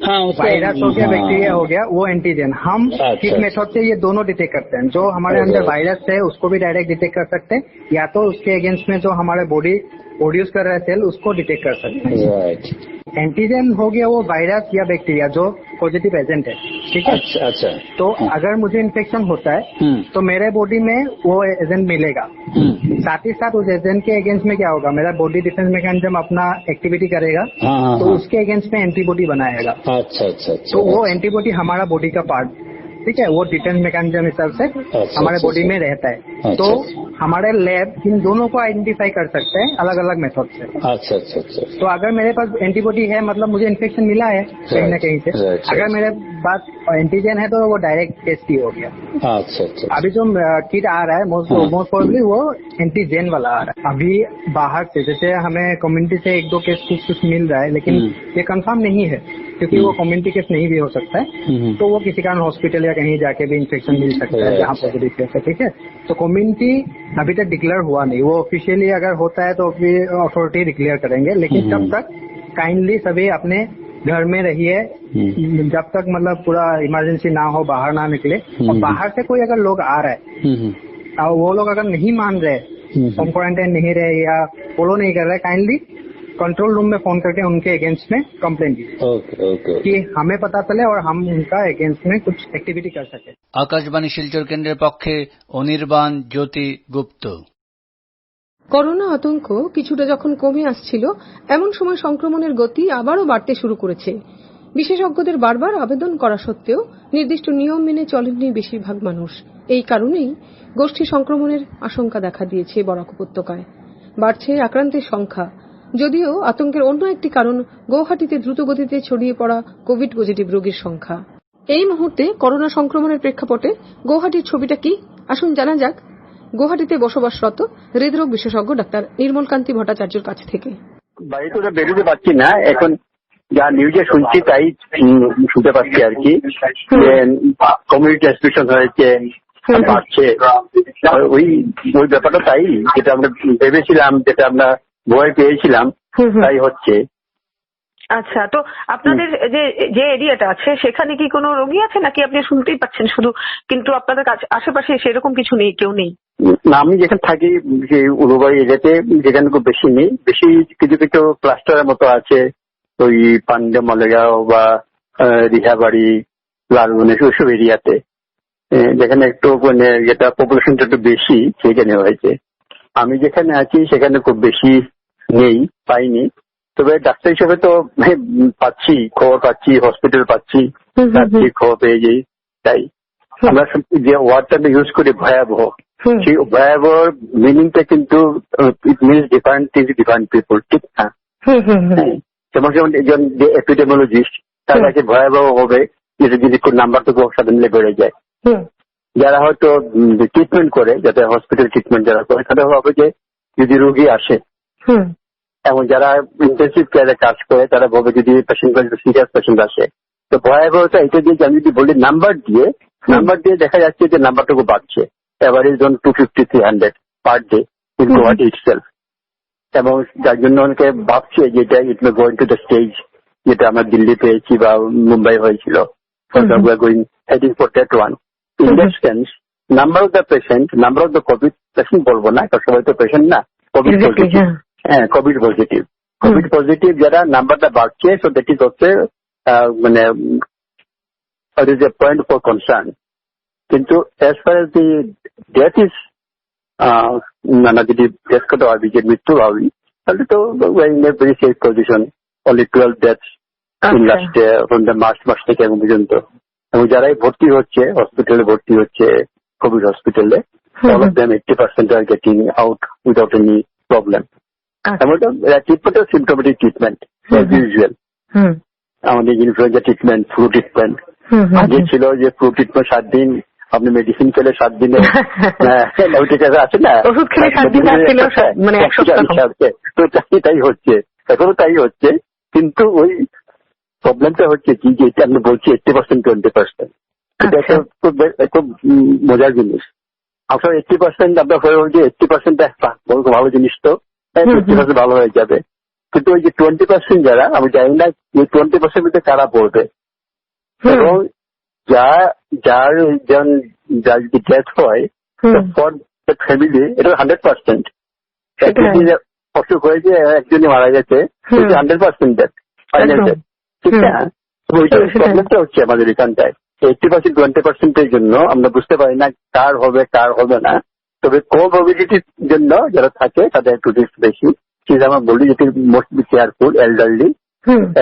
वायरस हो गया, बैक्टीरिया हो गया, वो एंटीजन। हम किस मेथड से ये दोनों डिटेक्ट करते हैं। जो हमारे अंदर वायरस है उसको भी डायरेक्ट डिटेक्ट कर सकते हैं, या तो उसके अगेंस्ट में जो हमारे बॉडी प्रोड्यूस कर रहा है सेल उसको डिटेक्ट कर सकते हैं। एंटीजन हो गया वो वायरस या बैक्टीरिया जो पॉजिटिव एजेंट है, ठीक है। अच्छा। तो अगर मुझे इन्फेक्शन होता है तो मेरे बॉडी में वो एजेंट मिलेगा। साथ ही साथ उस एजेंट के अगेंस्ट में क्या होगा, मेरा बॉडी डिफेंस मैकेनिज्म अपना एक्टिविटी करेगा, तो उसके अगेंस्ट में एंटीबॉडी बनाएगा। अच्छा। तो वो एंटीबॉडी हमारा बॉडी का पार्ट, ठीक है, वो डिफेंस मैकेनिज्म हिसाब से हमारे बॉडी में रहता है। तो हमारे लैब इन दोनों को आइडेंटिफाई कर सकते हैं अलग अलग मेथड से। अच्छा। तो अगर मेरे पास एंटीबॉडी है मतलब मुझे इन्फेक्शन मिला है कहीं ना कहीं से। अगर मेरे पास एंटीजन है तो वो डायरेक्ट टेस्ट ही हो गया। अच्छा। अभी जो किट आ रहा है मोस्ट प्रोबेबली वो एंटीजन वाला आ रहा है। अभी बाहर से जैसे हमें कम्युनिटी से 1-2 केस कुछ मिल रहा है, लेकिन ये कंफर्म नहीं है क्योंकि वो कम्युनिटी केस नहीं भी हो सकता है। तो वो किसी कारण हॉस्पिटल या कहीं जाके भी इन्फेक्शन मिल सकता है जहाँ पॉजिटिव केस है, ठीक है। तो कम्युनिटी अभी तक डिक्लेयर हुआ नहीं, वो ऑफिशियली अगर होता है तो फिर अथॉरिटी डिक्लेयर करेंगे। लेकिन तब तक काइंडली सभी अपने घर में रहिए जब तक मतलब पूरा इमरजेंसी ना हो, बाहर ना निकले। और बाहर से कोई अगर लोग आ रहा है और वो लोग अगर नहीं मान रहे, होम क्वारंटाइन नहीं रहे या फॉलो नहीं कर रहे, काइंडली कंट्रोल रूम में फोन करके उनके अगेंस्ट में कंप्लेंट कीजिए कि हमें पता चले और हम उनका अगेंस्ट में कुछ एक्टिविटी कर सके। आकाशवाणी शिलचर केंद्रेर पक्षे অনির্বাণ জ্যোতি গুপ্ত। করোনা আতঙ্ক কিছুটা যখন কমে আসছিল, এমন সময় সংক্রমণের গতি আবারও বাড়তে শুরু করেছে। বিশেষজ্ঞদের বারবার আবেদন করা সত্ত্বেও নির্দিষ্ট নিয়ম মেনে চলেননি বেশিরভাগ মানুষ। এই কারণেই গোষ্ঠী সংক্রমণের আশঙ্কা দেখা দিয়েছে বরাক উপত্যকায়। বাড়ছে আক্রান্তের সংখ্যা। যদিও আতঙ্কের অন্য একটি কারণ গৌহাটিতে দ্রুতগতিতে ছড়িয়ে পড়া কোভিড পজিটিভ রোগীর সংখ্যা। এই মুহূর্তে করোনা সংক্রমণের প্রেক্ষাপটে গৌহাটির ছবিটা কি, আসুন জানা যাক গৌহাটিতে বসবাসরত হৃদরোগ বিশেষজ্ঞ ডাক্তার নির্মলকান্তি ভট্টাচার্যের কাছ থেকে। বাড়ি তো বেরোতে পারছি না, এখন যা নিউজে শুনছি তাই শুনতে পাচ্ছি আর কি। কমিউনিটি ট্রান্সমিশন হয়েছে, বাড়ছে, ওই ব্যাপারটা তাই যেটা আমরা ভেবেছিলাম, যেটা আমরা ভয় পেয়েছিলাম তাই হচ্ছে। আচ্ছা, তো আপনাদের যে এরিয়াটা আছে সেখানে কি কোনো রোগী আছে নাকি আপনি শুনতেই পাচ্ছেন শুধু, কিন্তু আপনাদের আশেপাশে সেরকম কিছু নেই, কেউ নেই? না, আমি যেখানে থাকি সেই উলুবাড়ি এরিয়াতে, যেখানে খুব বেশি নেই, বেশি কিছু কিছু ক্লাস্টারের মতো আছে, ওই পান্ডে মালেগাঁও বা রিহাবাড়ি, লালবনি ওইসব এরিয়াতে, যেখানে একটু মানে যেটা পপুলেশনটা একটু বেশি সেখানে হয়েছে। আমি যেখানে আছি সেখানে খুব বেশি নেই, পাইনি। তবে ডাক্তার হিসেবে তো পাচ্ছি, খবর পাচ্ছি, হসপিটাল পাচ্ছি, খবর পেয়ে যাই। তাই আমরা যে ওয়ার্ডটা ইউজ করি ভয়াবহ, সেই ভয়াবহ মিনিংটা কিন্তু it means different things different people, ঠিক না? যেমন একজন যে এপিডেমিওলজিস্ট তার কাছে ভয়াবহ হবে যেটা যদি কোন নাম্বারটুকু সাধারণ বেড়ে যায়। যারা হয়তো ট্রিটমেন্ট করে, যাতে হসপিটাল ট্রিটমেন্ট যারা করে, তাদের হবে যে যদি রোগী আসে, এবং যারা ইন্টেনসিভ কেয়ারে কাজ করে তারা ভাবে যদি পেশেন্ট সিরিয়াস পেশেন্ট আসে, তো ভয়াবহতা এটা দিয়ে আমি যদি বলি নাম্বার দিয়ে দেখা যাচ্ছে যে নাম্বারটুকু বাড়ছে, average 250-300 per day in Guwahati itself. এবং যার জন্য অনেকে ভাবছে যে এটা ইট মে গোইং টু দ্য স্টেজ যেটা আমরা দিল্লি পেয়েছি বা মুম্বাই হয়েছিল, heading for that one. In that sense number of the patient, number of the Covid patient বলবো না, কারণ সবাই তো পেশেন্ট না, কোভিড পজিটিভ, হ্যাঁ কোভিড পজিটিভ যারা নাম্বারটা বাড়ছে, সো দ্যাট ইজ হচ্ছে মানে it is a point for concern. কিন্তু as far as the death is নানা যদি ডেথ কথা ভাবি, যে মৃত্যু ভাবি, তাহলে তো in a very safe position. Only 12 deaths in last March থেকে এখন পর্যন্ত। এবং যারাই ভর্তি হচ্ছে হসপিটালে, ভর্তি হচ্ছে কোভিড হসপিটালে, all of them 80% are getting out without any problem. Treatment symptomatic treatment usual. আমাদের ইনফ্লুয়েঞ্জা ট্রিটমেন্ট, ফ্লু ট্রিটমেন্ট আগে ছিল যে ফ্লু ট্রিটমেন্ট 7 দিন, আপনি মেডিসিন খেলে 7 দিনে আছে না, তো তাই হচ্ছে, এখনো তাই হচ্ছে। কিন্তু ওই প্রবলেমটা হচ্ছে কি যে এটা আমি বলছি 80% 20%, এটা খুব মজার জিনিস। আপনার 80% আপনার হয়ে হচ্ছে 80% ভালো জিনিস, তো 50% ভালো হয়ে যাবে। কিন্তু ওই যে 20% যারা, আমি জানি না এই 20% মধ্যে কারা পড়বে, এবং যার যদি ডেথ হয় ফর দ্য ফ্যামিলি এটা 100%। অসুখ হয়েছে, একজনই মারা গেছে, 100% ডেথ, ঠিক না? ওইটা প্রবলেমটা হচ্ছে আমাদের এখানটায় 80% 20% জন্য আমরা বুঝতে পারি না কার হবে না। তবে কোমরবিডিটির জন্য যারা থাকে তাদের একটু রিস্ক বেশি, সেটা আমরা বলি যেটি most be careful,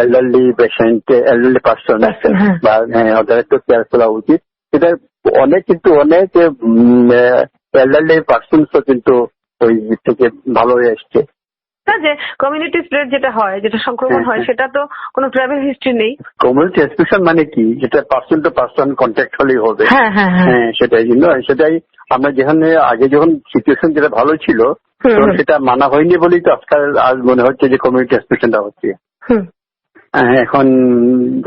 elderly patient, elderly person বা ওদের একটু কেয়ারফুল হওয়া উচিত। এটা অনেক এল্ডারলি পার্সনসও কিন্তু ওই থেকে ভালো হয়ে এসছে। যে কমিউনিটি স্প্রেড যেটা হয়, যেটা সংক্রমণ হয়, সেটা তো কোনো ট্রাভেল হিস্ট্রি নেই। কমিউনিটি ট্রান্সমিশন মানে কি, যেটা পার্সন টু পার্সন কন্ট্যাক্ট হলেই হবে। সেটাই আমরা যেখানে আগে যখন সিচুয়েশন যেটা ভালো ছিল সেটা মানা হয়নি বলেই তো আজকাল আজ মনে হচ্ছে যে কমিউনিটি ট্রান্সমিশনটা হচ্ছে। এখন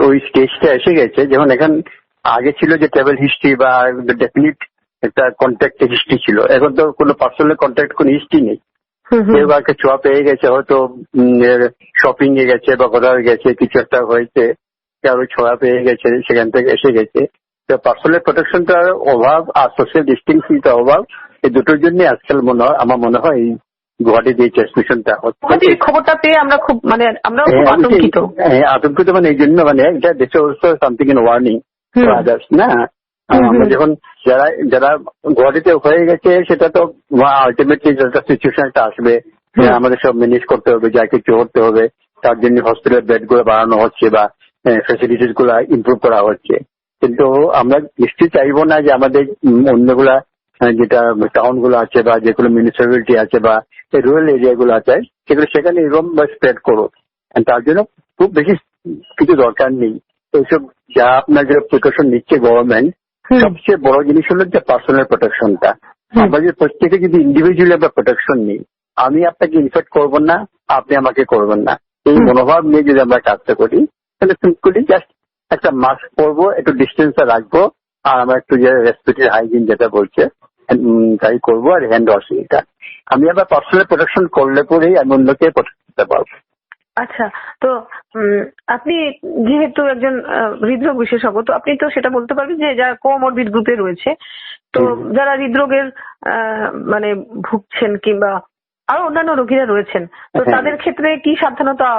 ওই স্টেজটা এসে গেছে, যেমন এখন আগে ছিল যে ট্রাভেল হিস্ট্রি বা ডেফিনিট একটা কন্ট্যাক্ট হিস্ট্রি ছিল, এখন তো কোনো পার্সোনাল কন্ট্যাক্ট কোনো হিস্ট্রি নেই। কেউ কাউকে ছোঁয়া পেয়ে গেছে, হয়তো শপিং এ গেছে বা কোথাও গেছে, কিছু একটা হয়েছে, কারো ছোঁয়া পেয়ে গেছে, সেখান থেকে এসে গেছে। তো পার্সোনাল প্রোটেকশনটার অভাব আর সোশ্যাল ডিস্টেন্সিংটার অভাব, এই দুটোর জন্য আজকাল আমার মনে হয় এই গুয়াহাটিতে এই ট্রান্সমিশনটা হচ্ছে। খবরটা পেয়ে আমরা খুব আতঙ্কিত, মানে এই জন্য এটা দেশে also something in warning others না। আমরা যখন যারা গুয়াহাটিতে হয়ে গেছে, সেটা তো আলটিমেটলি একটা সিচুয়েশন একটা আসবে, আমাদের সব ম্যানেজ করতে হবে, যা কিছু করতে হবে, তার জন্য হসপিটাল বেড গুলো বাড়ানো হচ্ছে বা ফ্যাসিলিটিস গুলো ইমপ্রুভ করা হচ্ছে। কিন্তু আমরা নিশ্চয়ই চাইবো না যে আমাদের অন্যগুলা যেটা টাউন গুলো আছে বা যেগুলো মিউনিসিপ্যালিটি আছে বা রুরাল এরিয়া গুলো আছে, সেখানে এরকম স্প্রেড করো। তার জন্য খুব বেশি কিছু দরকার নেই। এইসব যা আপনার যে প্রিকশন নিচ্ছে গভর্নমেন্ট, সবচেয়ে বড় জিনিস হলো যে পার্সোনাল প্রোটেকশনটা। আমরা যে প্রত্যেকে যদি ইন্ডিভিজুয়ালি আমরা প্রোটেকশন নিই, আমি আপনাকে ইনফেক্ট করবো না, আপনি আমাকে করবেন না, এই মনোভাব নিয়ে যদি আমরা কাজটা করি, তাহলে সিম্পলি জাস্ট একটা মাস্ক পরবো, একটু ডিস্টেন্স রাখবো, আর আমরা একটু যে রেসপিরেটরি হাইজিন যেটা বলছে তাই করবো, আর হ্যান্ড ওয়াশিং, এটা আমি আবার পার্সোনাল প্রোটেকশন করলে পরেই আমি অন্যকে প্রোটেক্ট করতে পারবো। আচ্ছা, তো আপনি যেহেতু একজন হৃদরোগ বিশেষজ্ঞ, তো আপনি তো সেটা বলতে পারবেন যে যারা কোমরবিড গ্রুপে রয়েছে, তো যারা হৃদরোগের ভুগছেন কিংবা আরো অন্যান্য রোগীরা রয়েছেন, তো তাদের ক্ষেত্রে কি সাবধানতা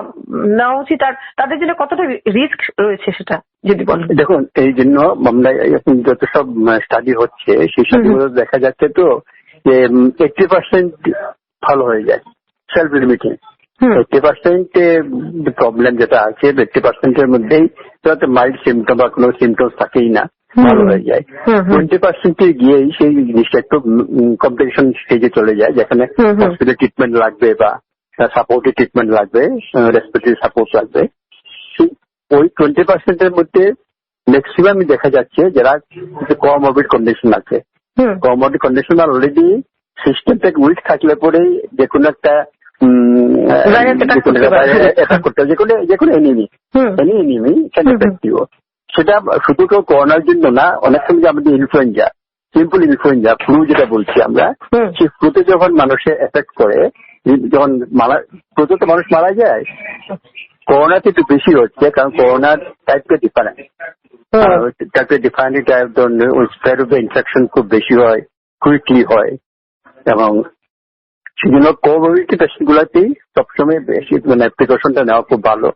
নেওয়া উচিত, আর তাদের জন্য কতটা রিস্ক রয়েছে সেটা যদি বলেন। দেখুন, এই জন্য আমরা এখন যত সব স্টাডি হচ্ছে, সেই স্টাডিগুলো দেখা যাচ্ছে তো যে 80% ভালো হয়ে যায়, সেলফ লিমিটিং। 80% প্রবলেম যেটা আছে, 80% মধ্যেই মাইল্ড সিমটম বা কোনো সিমটমস থাকেই না, ভালো হয়ে যায়। 20% গিয়েই সেই জিনিসটা একটু কমপ্লিকেশন স্টেজে চলে যায়, যেখানে হসপিটাল ট্রিটমেন্ট লাগবে বা সাপোর্টিভ ট্রিটমেন্ট লাগবে, রেসপিরেটরি সাপোর্ট লাগবে। ওই 20% মধ্যে ম্যাক্সিমামই দেখা যাচ্ছে যারা কোমরবিড কন্ডিশন আছে। কোমরবিড কন্ডিশন অলরেডি সিস্টেম থেকে উইক থাকলে পরেই যে কোনো একটা যেকোনো এনিমি ক্যান এফেক্ট ইউ। সেটা শুধু কেউ করোনার জন্য না, অনেক সময় আমাদের ইনফ্লুয়েঞ্জা, সিম্পল ইনফ্লুয়েঞ্জা, ফ্লু যেটা বলছি আমরা, সেই ফ্লুতে যখন মানুষের এফেক্ট করে, যখন ফ্লুতে তো মানুষ মারা যায়, করোনাতে একটু বেশি হচ্ছে, কারণ করোনার টাইপটা different. Spread of the infection খুব বেশি হয়, কুইকলি হয়, এবং সেজন্য কোমরবিড পেশেন্ট গুলাতেই সবসময় বেশি প্রিকশনটা নেওয়া খুব ভালো।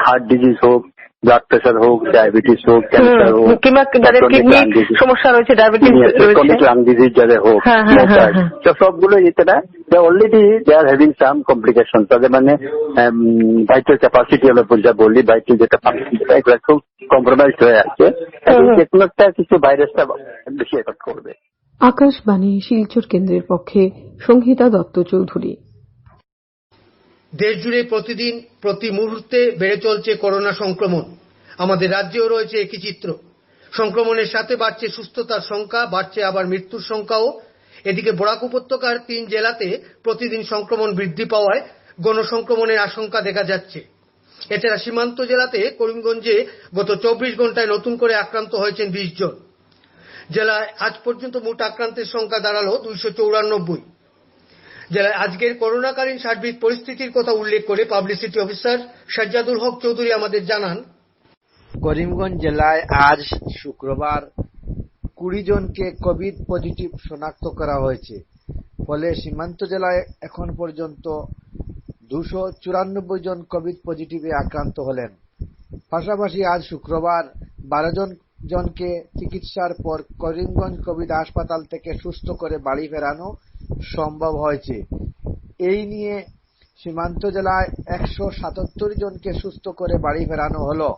হার্ট ডিজিজ হোক, ব্লাড প্রেশার হোক, ডায়াবেটিস হোক, ক্যান্সার হোক, সমস্যা রয়েছে, ডায়াবেটিস, লাং ডিজিজ যাদের হোক, সবগুলো এটা already they are having some complication. তাদের ভাইটাল ক্যাপাসিটি আমরা যা বলি, ভাইটাল যেটা এগুলো খুব কম্প্রোমাইজ হয়ে আছে, যে কোনো একটা কিছু ভাইরাসটা বেশি এফেক্ট করবে। আকাশবাণী শিলচর কেন্দ্রের পক্ষে সংহিতা দত্ত চৌধুরী। দেশ জুড়ে প্রতিদিন প্রতি মুহূর্তে বেড়ে চলছে করোনা সংক্রমণ। আমাদের রাজ্যেও রয়েছে একই চিত্র। সংক্রমণের সাথে বাড়ছে সুস্থতার সংখ্যা, বাড়ছে আবার মৃত্যুর সংখ্যাও। এদিকে বরাক উপত্যকার 3 জেলাতে প্রতিদিন সংক্রমণ বৃদ্ধি পাওয়ায় গণসংক্রমণের আশঙ্কা দেখা যাচ্ছে। এছাড়া সীমান্ত জেলাতে করিমগঞ্জে গত 24 ঘন্টায় নতুন করে আক্রান্ত হয়েছেন 20 জন। জেলায় আজ পর্যন্ত মোট আক্রান্তের সংখ্যা দাঁড়ালো 294। জেলায় আজকের করোনাকালীন সার্বিক পরিস্থিতির কথা উল্লেখ করে পাবলিসিটি অফিসার সাজ্জাদুল হক চৌধুরী আমাদের জানান, করিমগঞ্জ জেলায় আজ শুক্রবার 20 জনকে কোভিড পজিটিভ শনাক্ত করা হয়েছে। ফলে সীমান্ত জেলায় এখন পর্যন্ত 294 জন কোভিড পজিটিভে আক্রান্ত হলেন। পাশাপাশি আজ শুক্রবার 12 জনকে চিকিৎসার পর করিমগঞ্জ কোভিড হাসপাতাল থেকে সুস্থ করে বাড়ি ফেরানো সম্ভব হয়েছে। এই নিয়ে সীমান্ত জেলায় 177 জনকে সুস্থ করে বাড়ি ফেরানো হলো।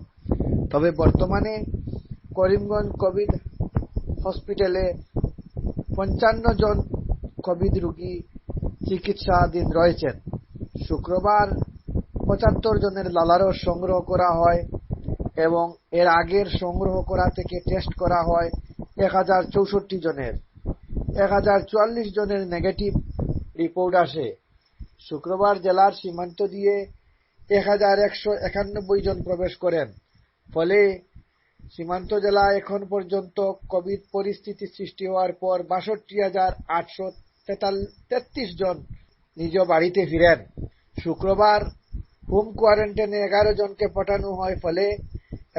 তবে বর্তমানে করিমগঞ্জ কোভিড হসপিটালে 55 জন কোভিড রোগী চিকিৎসাধীন রয়েছেন। শুক্রবার 75 জনের লালারস সংগ্রহ করা হয় এবং এর আগের সংগ্রহ করা থেকে টেস্ট করা হয় 1064 জনের। 1044 জনের নেগেটিভ রিপোর্ট আসে। শুক্রবার জেলার সীমান্ত দিয়ে 1191 জন প্রবেশ করেন। ফলে সীমান্ত জেলায় এখন পর্যন্ত কোভিড পরিস্থিতি সৃষ্টি হওয়ার পর 62,833 জন নিজ বাড়িতে ফিরেন। শুক্রবার হোম কোয়ারেন্টাইনে 11 জনকে পাঠানো হয়। ফলে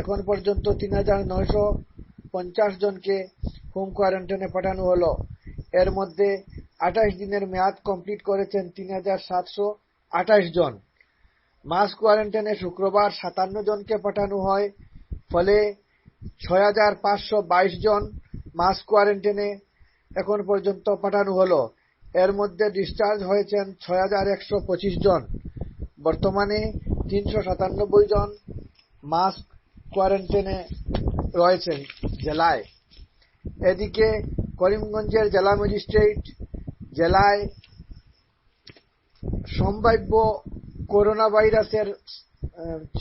এখন পর্যন্ত 3,950 জনকে হোম কোয়ারেন্টাইনে পাঠানো হলো। এর মধ্যে 28 দিনের মেয়াদ কমপ্লিট করেছেন 3,728 জন। মাস কোয়ারেন্টাইনে শুক্রবার 57 জনকে পাঠানো হয়। ফলে 6,522 জন মাস কোয়ারেন্টাইনে এখন পর্যন্ত পাঠানো হলো। এর মধ্যে ডিসচার্জ হয়েছেন 6,125 জন। বর্তমানে 397 জন মাস কোয়ারেন্টাইনে রয়েছেন জেলায়। এদিকে করিমগঞ্জের জেলা ম্যাজিস্ট্রেট জেলায় সম্ভাব্য করোনা ভাইরাসের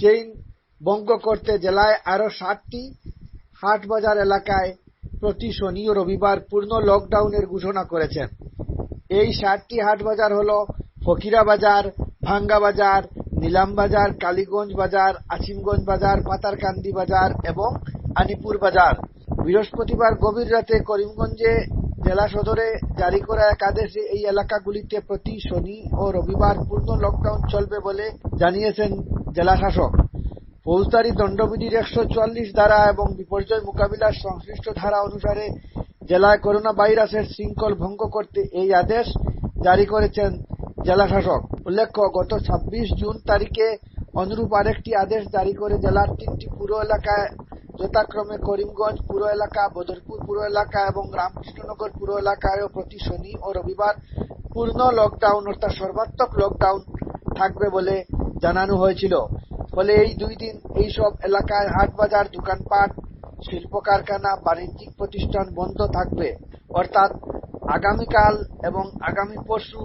চেইন ভঙ্গ করতে জেলায় আরো 60টি হাট বাজার এলাকায় প্রতি শনি ও রবিবার পূর্ণ লকডাউনের ঘোষণা করেছেন। এই 60টি হাট বাজার হল ফকিরা বাজার, ভাঙ্গা বাজার, নিলাম বাজার, কালীগঞ্জ বাজার, আসিমগঞ্জ বাজার, পাতারকান্দি বাজার এবং আনিপুর বাজার। বৃহস্পতিবার গভীর রাতে করিমগঞ্জে জেলা সদরে জারি করা এক আদেশে এই এলাকাগুলিতে প্রতি শনি ও রবিবার পূর্ণ লকডাউন চলবে বলে জানিয়েছেন জেলা শাসক। ফৌজদারি দণ্ডবিধির 144 ধারা এবং বিপর্যয় মোকাবিলার সংশ্লিষ্ট ধারা অনুসারে জেলায় করোনা ভাইরাসের শৃঙ্খল ভঙ্গ করতে এই আদেশ জারি করেছেন জেলা শাসক। উল্লেখ্য, গত 26 জুন তারিখে অনুরূপ আরেকটি আদেশ জারি করে জেলার 3টি পুর এলাকায় যথাক্রমে করিমগঞ্জ পুর এলাকা, বদরপুর পুর এলাকা এবং রামকৃষ্ণনগর পুর এলাকায়ও প্রতি শনি ও রবিবার পূর্ণ লকডাউন অর্থাৎ সর্বাত্মক লকডাউন থাকবে বলে জানানো হয়েছিল। ফলে এই 2 দিন এইসব এলাকায় হাট বাজার, দোকানপাট, শিল্প কারখানা, বাণিজ্যিক প্রতিষ্ঠান বন্ধ থাকবে। অর্থাৎ আগামীকাল এবং আগামী পরশু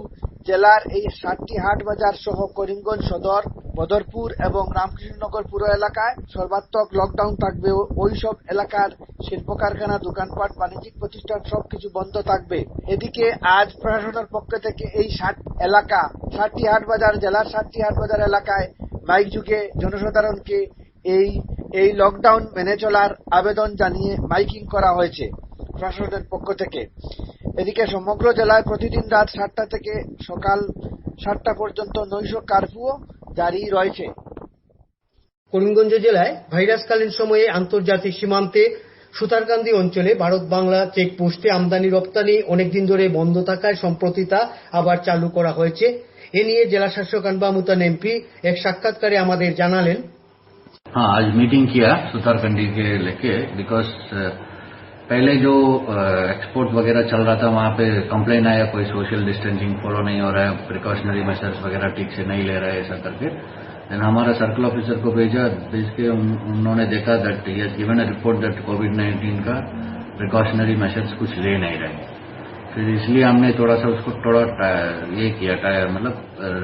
জেলার এই 60টি হাট বাজার সহ করিমগঞ্জ সদর, বদরপুর এবং রামকৃষ্ণনগর পুর এলাকায় সর্বাত্মক লকডাউন থাকবে। ওই সব এলাকার শিল্প কারখানা, দোকানপাট, বাণিজ্যিক প্রতিষ্ঠান সবকিছু বন্ধ থাকবে। এদিকে আজ প্রশাসনের পক্ষ থেকে এই 60টি হাট বাজার, জেলার 60টি হাট বাজার এলাকায় মাইক যুগে জনসাধারণকে এই লকডাউন মেনে চলার আবেদন জানিয়ে মাইকিং করা হয়েছে প্রশাসনের পক্ষ থেকে। এদিকে সমগ্র জেলায় প্রতিদিন রাত 7টা থেকে সকাল 7টা পর্যন্ত নৈশ কারফিউ জারি রয়েছে। করিমগঞ্জ জেলায় ভাইরাসকালীন সময়ে আন্তর্জাতিক সীমান্তে সুতারকান্দি অঞ্চলে ভারত বাংলা চেকপোস্টে আমদানি রপ্তানি অনেকদিন ধরে বন্ধ থাকায় সম্প্রতি তা আবার চালু করা হয়েছে। এ নিয়ে জেলা শাসক আনবা মুতান এমপি এক সাক্ষাৎকারে আমাদের জানালেন, हाँ, आज मीटिंग किया सुतारकंडी के लेके, बिकॉज पहले जो एक्सपोर्ट वगैरह चल रहा था वहाँ पे कंप्लेन आया कोई सोशल डिस्टेंसिंग फॉलो नहीं हो रहा है, प्रिकॉशनरी मेजर्स वगैरह ठीक से नहीं ले रहा है, ऐसा करके देन हमारा सर्कल ऑफिसर को भेजा। जिसके उन्होंने देखा that he has given a report that कोविड-19 का प्रिकॉशनरी मेजर्स कुछ ले नहीं रहे। फिर इसलिए हमने थोड़ा सा उसको थोड़ा ये किया, मतलब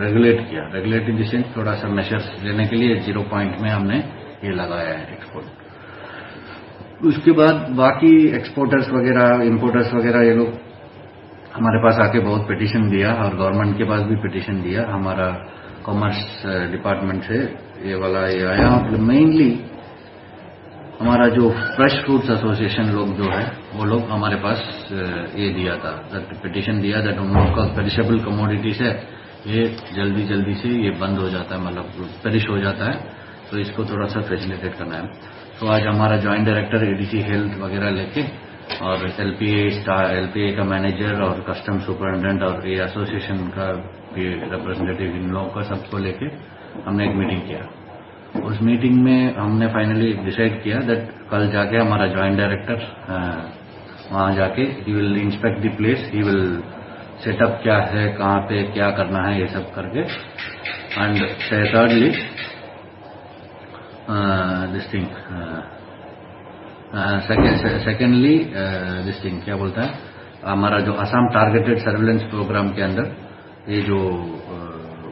रेगुलेट किया। रेगुलेट इन द सेंस थोड़ा सा मेजर्स लेने के लिए 0 पॉइंट में हमने ये लगाया है एक्सपोर्ट। उसके बाद बाकी एक्सपोर्टर्स वगैरह, इंपोर्टर्स वगैरह, ये लोग हमारे पास आके बहुत पिटीशन दिया और गवर्नमेंट के पास भी पिटीशन दिया। हमारा कॉमर्स डिपार्टमेंट से ये वाला ये आया। मेनली हमारा जो फ्रेश फ्रूट्स एसोसिएशन लोग जो है वो लोग हमारे पास ये दिया था, पिटीशन दिया दैट उन लोग का पेरिशेबल कमोडिटीज है, ये जल्दी से ये बंद हो जाता है, मतलब पेरिश हो जाता है, तो इसको थोड़ा सा फैसिलिटेट करना है। तो आज हमारा जॉइंट डायरेक्टर एडीसी हेल्थ वगैरह लेके और एलपीए का मैनेजर और कस्टम सुपरिटेंडेंट और ये एसोसिएशन का भी रिप्रेजेंटेटिव, इन लोगों का सबको लेके हमने एक मीटिंग किया। उस मीटिंग में हमने फाइनली डिसाइड किया दैट कल जाके हमारा जॉइंट डायरेक्टर वहां जाके he will inspect the place, he will set up क्या है, कहाँ पे क्या करना है, ये सब करके। And thirdly this thing secondly this thing क्या बोलता है, हमारा जो असम टारगेटेड सर्विलेंस प्रोग्राम के अंदर ये जो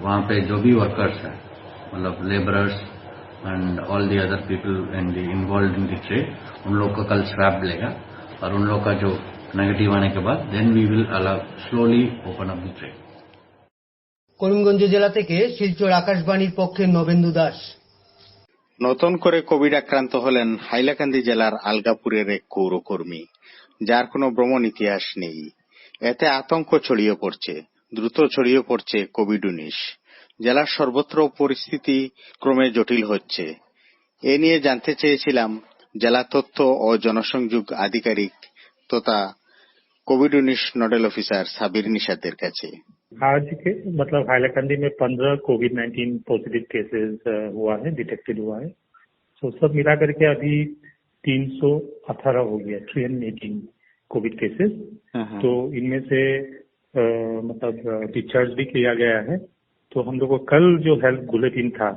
वहाँ पे जो भी वर्कर्स है, मतलब labourers and all the other people involve in the trade, उन लोग का कल स्वैब लेगा और उन लोग का जो नेगेटिव आने के बाद then we will allow slowly open up the trade. Karimganj জেলা থেকে শিলচর আকাশবাণীর পক্ষে নবেন্দু দাস। নতুন করে কোভিড আক্রান্ত হলেন হাইলাকান্দি জেলার আলগাপুরের এক পৌরকর্মী, যার কোনো ভ্রমণ ইতিহাস নেই। এতে আতঙ্ক ছড়িয়ে পড়ছে, দ্রুত ছড়িয়ে পড়ছে কোভিড-19। জেলার সর্বত্র পরিস্থিতি ক্রমে জটিল হচ্ছে। এ নিয়ে জানতে চেয়েছিলাম জেলা তথ্য ও জনসংযোগ আধিকারিক তথা कोविड-19 नोडल ऑफिसर साबिर निषाদের কাছে। आज के मतलब हाइलाकंदी में 15 कोविड-19 पॉजिटिव केसेस हुआ है, डिटेक्टेड हुआ है। तो सब मिलाकर के अभी 318 हो गया, 318 कोविड केसेस। तो इनमें से मतलब डिस्चार्ज भी किया गया है। तो हम लोग को कल जो हेल्थ बुलेटिन था,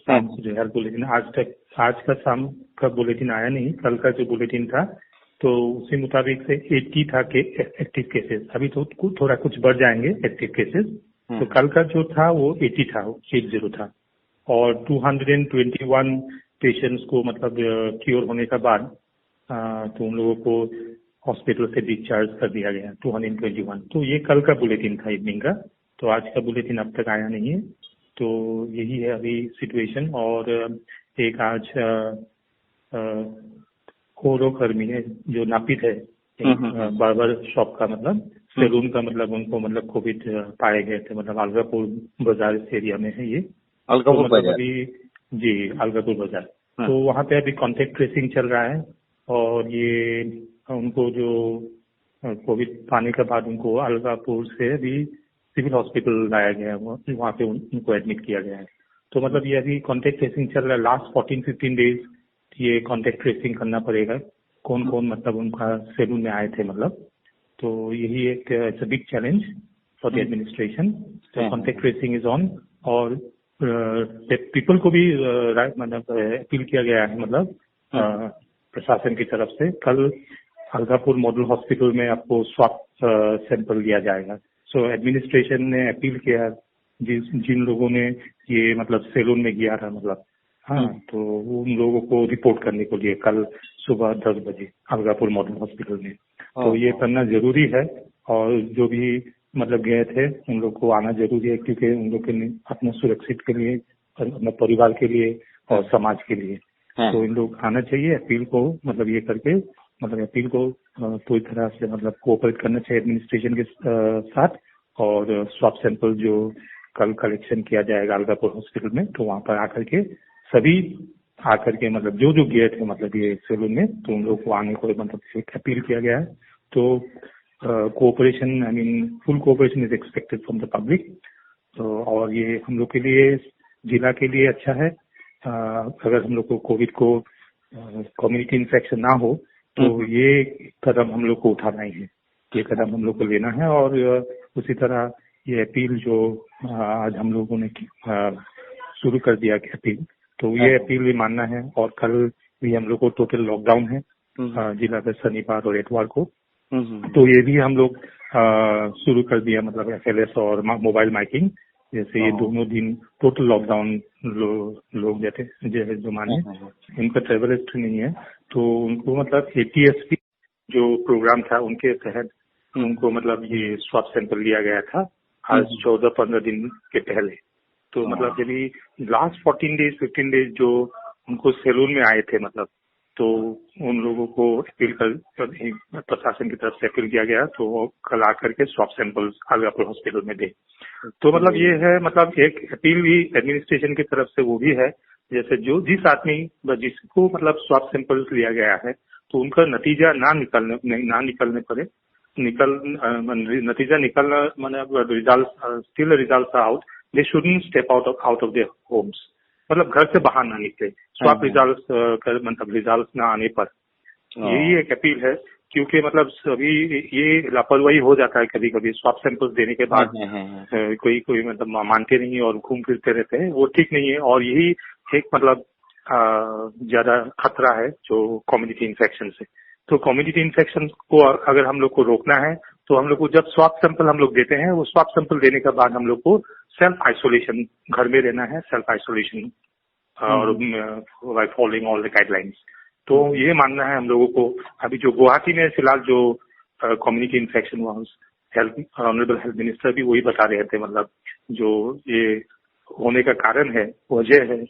शाम को जो हेल्थ बुलेटिन, आज का शाम का बुलेटिन आया नहीं, कल का जो बुलेटिन था तो उसी मुताबिक से 80 था के एक्टिव केसेस। अभी तो थोड़ा कुछ बढ़ जाएंगे एक्टिव केसेस। तो कल का जो था वो 80 था, 80 था। और 221 पेशेंट्स को मतलब क्योर होने के बाद तो उन लोगों को हॉस्पिटल से डिस्चार्ज कर दिया गया 221। तो ये कल का बुलेटिन था इवनिंग का। तो आज का बुलेटिन अब तक आया नहीं है। तो यही है अभी सिचुएशन। और एक आज कोरो कर्मी है जो नापित है, बार्बर शॉप का मतलब सैलून का, मतलब उनको मतलब कोविड पाए गए थे, मतलब अलगापुर बाजार एरिया में है ये। अलगापुर तो मतलब अभी जी अलगापुर बाजार। तो वहाँ पे अभी कॉन्टेक्ट ट्रेसिंग चल रहा है। और ये उनको जो कोविड पाने के बाद उनको अलगापुर से अभी सिविल हॉस्पिटल लाया गया है, वहाँ पे उनको एडमिट किया गया है। तो मतलब ये अभी कॉन्टेक्ट ट्रेसिंग चल रहा है। लास्ट 14-15 डेज ये कॉन्टेक्ट ट्रेसिंग करना पड़ेगा, कौन कौन मतलब उनका सैलून में आए थे मतलब। तो यही एक it's a big challenge for the administration. तो कॉन्टेक्ट ट्रेसिंग इज ऑन। और पीपल को भी मतलब अपील किया गया है, मतलब प्रशासन की तरफ से कल अलगापुर मॉडल हॉस्पिटल में आपको स्वाब सैंपल लिया जाएगा। सो एडमिनिस्ट्रेशन ने अपील किया जिन लोगों ने ये मतलब सैलून में गया था मतलब, हाँ, तो उन लोगों को रिपोर्ट करने को लिए कल सुबह 10 बजे अलगापुर मॉडल हॉस्पिटल में। तो ये करना जरूरी है। और जो भी मतलब गए थे उन लोग को आना जरूरी है, क्योंकि उन लोग के अपने सुरक्षित के लिए, अपने परिवार के लिए और समाज के लिए। तो इन लोग आना चाहिए। अपील को मतलब ये करके मतलब अपील को पूरी तरह से मतलब कोऑपरेट करना चाहिए एडमिनिस्ट्रेशन के साथ। और स्वाब सैंपल जो कल कलेक्शन किया जाएगा अलगापुर हॉस्पिटल में, तो वहाँ पर आकर के सभी आकर के मतलब जो गए थे मतलब ये सैलून में, तो उन लोग को आने को मतलब एक अपील किया गया है। तो cooperation, I mean full cooperation is expected from the public. तो और ये हम लोग के लिए, जिला के लिए अच्छा है। अगर हम लोग को कोविड को कम्युनिटी इन्फेक्शन ना हो तो ये कदम हम लोग को उठाना ही है, ये कदम हम लोग को लेना है। और उसी तरह ये अपील जो आज हम लोगों ने शुरू कर दिया अपील, तो ये अपील भी मानना है। और कल भी हम लोग को टोटल लॉकडाउन है जिला में शनिवार और इतवार को। तो ये भी हम लोग शुरू कर दिया, मतलब FLS और मोबाइल माइकिंग। जैसे ये दोनों दिन टोटल लॉकडाउन लोग जैसे जो माने इनका ट्रेवल हिस्ट्री नहीं है, तो उनको मतलब ATSP जो प्रोग्राम था उनके तहत उनको मतलब ये स्वाब सैंपल लिया गया था आज 14-15 दिन के पहले। तो मतलब यदि लास्ट 14 डेज 15 डेज जो उनको सैलून में आए थे, मतलब तो उन लोगों को अपील कर प्रशासन की तरफ से अपील किया गया, तो वो कल आकर के स्वाब सैंपल्स अलगापुर हॉस्पिटल में दे। तो मतलब ये है, मतलब एक अपील भी एडमिनिस्ट्रेशन की तरफ से वो भी है, जैसे जो जिस आदमी जिसको मतलब स्वाब सैंपल्स लिया गया है तो उनका नतीजा ना निकलने पड़े, नतीजा निकलना मतलब result still result out, they shouldn't step out of their homes, मतलब घर से बाहर ना निकले स्वाब रिजल्ट मतलब रिजल्ट ना आने पर। यही एक अपील है, क्योंकि मतलब सभी ये लापरवाही हो जाता है कभी कभी स्वाब सैंपल्स देने के बाद कोई मतलब मानते नहीं और घूम फिरते रहते हैं, वो ठीक नहीं है। और यही एक मतलब ज्यादा खतरा है जो कम्युनिटी इन्फेक्शन से। तो कम्युनिटी इन्फेक्शन को अगर हम लोग को रोकना है तो हम लोग को जब स्वाब सैंपल हम लोग देते हैं, वो स्वाब सैंपल देने के बाद हम लोग को सेल्फ आइसोलेशन, घर में रहना है, सेल्फ आइसोलेशन और by following all the guidelines. तो ये मानना है हम लोगों को। अभी जो गुवाहाटी में फिलहाल जो कम्युनिटी इन्फेक्शन हुआ, ऑनरेबल हेल्थ मिनिस्टर भी वही बता रहे थे, मतलब जो ये होने का कारण है, वजह है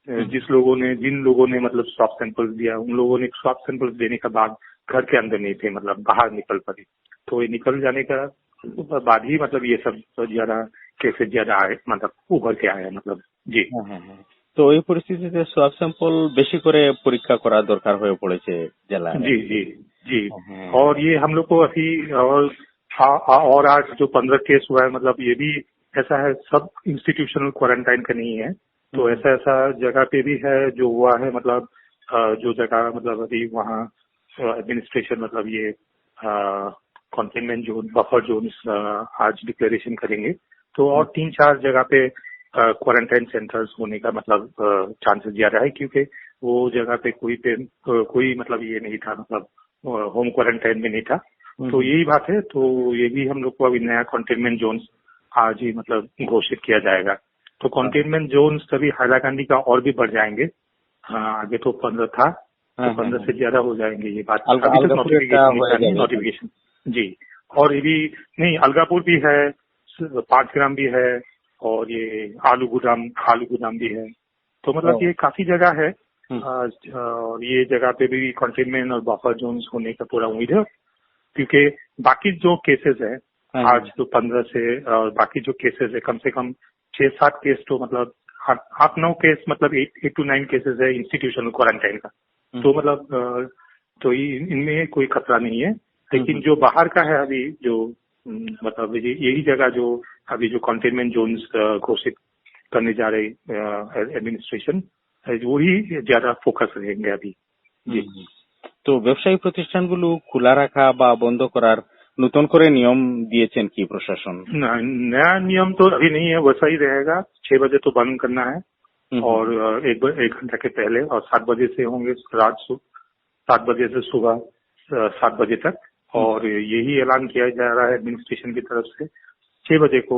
जिन लोगों ने मतलब स्वाब सैंपल्स दिया, उन लोगों ने स्वाब सैंपल्स देने के बाद घर के अंदर नहीं थे, मतलब बाहर निकल पड़े। तो ये निकल जाने का बाद ही मतलब ये सब ज्यादा केसेस ज्यादा आए, मतलब उभर के आए, मतलब जी। তো এই পরিস্থিতিতে সোয়াব স্যাম্পল বেশি করে পরীক্ষা করা দরকার হয়ে পড়েছে জেলায়। जी जी जी। और ये हम लोग को अभी और आज जो 15 केस हुआ है, मतलब ये भी ऐसा है, सब इंस्टीट्यूशनल क्वारंटाइन का नहीं है, तो ऐसा जगह पे भी है जो हुआ है, मतलब जो जगह मतलब अभी वहाँ एडमिनिस्ट्रेशन मतलब ये कंटेनमेंट जोन, बफर जोन आज डिक्लेरेशन करेंगे, तो और 3-4 जगह पे क्वारंटाइन सेंटर्स होने का मतलब चांसेस ज्यादा है, क्योंकि वो जगह पे कोई मतलब ये नहीं था, मतलब होम क्वारंटाइन में नहीं था। तो यही बात है, तो ये भी हम लोग को अभी नया कंटेनमेंट जोन आज ही मतलब घोषित किया जाएगा। तो कंटेनमेंट जोन सभी हैलाकांडी का और भी बढ़ जाएंगे। आगे तो 15 था, तो 15 से ज्यादा हो जाएंगे, ये बात अभी तक नोटिफिकेशन जी। और ये भी नहीं, अलगापुर भी है, 5 ग्राम भी है, और ये आलू गोदाम भी है। तो मतलब ये काफी जगह है, और ये जगह पे भी कंटेनमेंट और बफर जोन्स होने का पूरा उम्मीद है, क्योंकि बाकी जो केसेस है आज तो 15 से, और बाकी जो केसेस है कम से कम 6-7 केस, तो मतलब 8-9 केस, मतलब 8 to 9 केसेस है इंस्टीट्यूशनल क्वारंटाइन का। तो मतलब तो इनमें कोई खतरा नहीं है, लेकिन जो बाहर का है अभी जो मतलब यही जगह जो अभी जो कंटेनमेंट जोन्स घोषित करने जा रहे एडमिनिस्ट्रेशन, वही ज्यादा फोकस रहेंगे अभी जी। তো ব্যবসায়িক প্রতিষ্ঠানগুলো খোলা রাখা বা বন্ধ করার নতুন করে নিয়ম দিয়েছেন কি প্রশাসন? नया नियम तो अभी नहीं है, वैसा ही रहेगा। 6 बजे तो बंद करना है, और 1 घंटा के पहले, और 7 बजे से होंगे रात 7 बजे से सुबह 7 बजे तक। और यही ऐलान किया जा रहा है एडमिनिस्ट्रेशन की तरफ से, 6 बजे को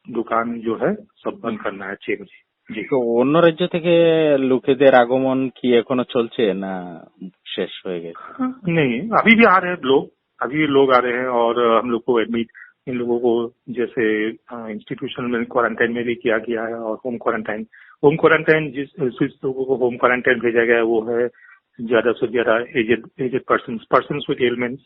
दुकान जो है सब बंद करना है, 6 बजे जी। তো অন্য রাজ্য থেকে লোকেদের আগমন কি এখনো চলছে না শেষ হয়ে গেছে? नहीं, अभी भी आ रहे हैं लोग, अभी भी लोग आ रहे हैं, और हम लोग को एडमिट इन लोगों को जैसे इंस्टीट्यूशन में क्वारंटाइन में भी किया गया है, और होम क्वारंटाइन जिस लोगों को होम क्वारंटाइन भेजा गया है वो है ज्यादा से ज्यादा एजेड पर्सन विद एलिमेंट्स,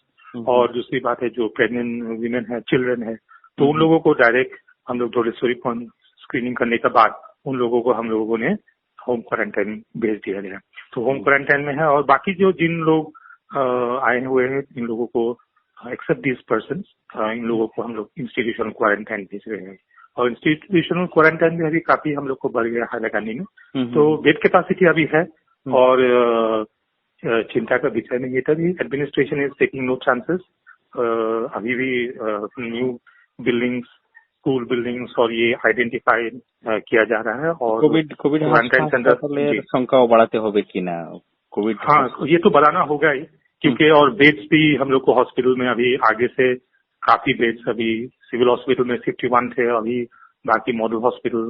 और दूसरी बात है जो प्रेग्नेंट वीमेन है, चिल्ड्रन है, तो उन लोगों को डायरेक्ट हम लोग थोड़ी स्क्रीनिंग करने के बाद उन लोगों को हम लोगों ने होम क्वारंटाइन भेज दिया गया। तो होम क्वारंटाइन में है, और बाकी जो जिन लोग आए हुए हैं इन लोगों को एक्सेप्ट दिस पर्सन, इन लोगों को हम लोग इंस्टीट्यूशनल क्वारंटाइन भेज रहे हैं। और इंस्टीट्यूशनल क्वारंटाइन में अभी काफी हम लोग को बढ़ गया हैलाकांडी में, तो बेड कैपेसिटी अभी है, और चिंता का विषय नहीं है। तभी administration is taking no chances, अभी भी न्यू बिल्डिंग्स, स्कूल बिल्डिंग्स और ये आइडेंटिफाई किया जा रहा है। और कोविड क्वारंटाइन सेंटर संख्या बढ़ाते होगे कि ना कोविड? हाँ, ये तो बढ़ाना होगा ही, क्योंकि और बेड्स भी हम लोग को हॉस्पिटल में अभी आगे से काफी बेड्स अभी सिविल हॉस्पिटल में 51 थे, अभी बाकी मॉडल हॉस्पिटल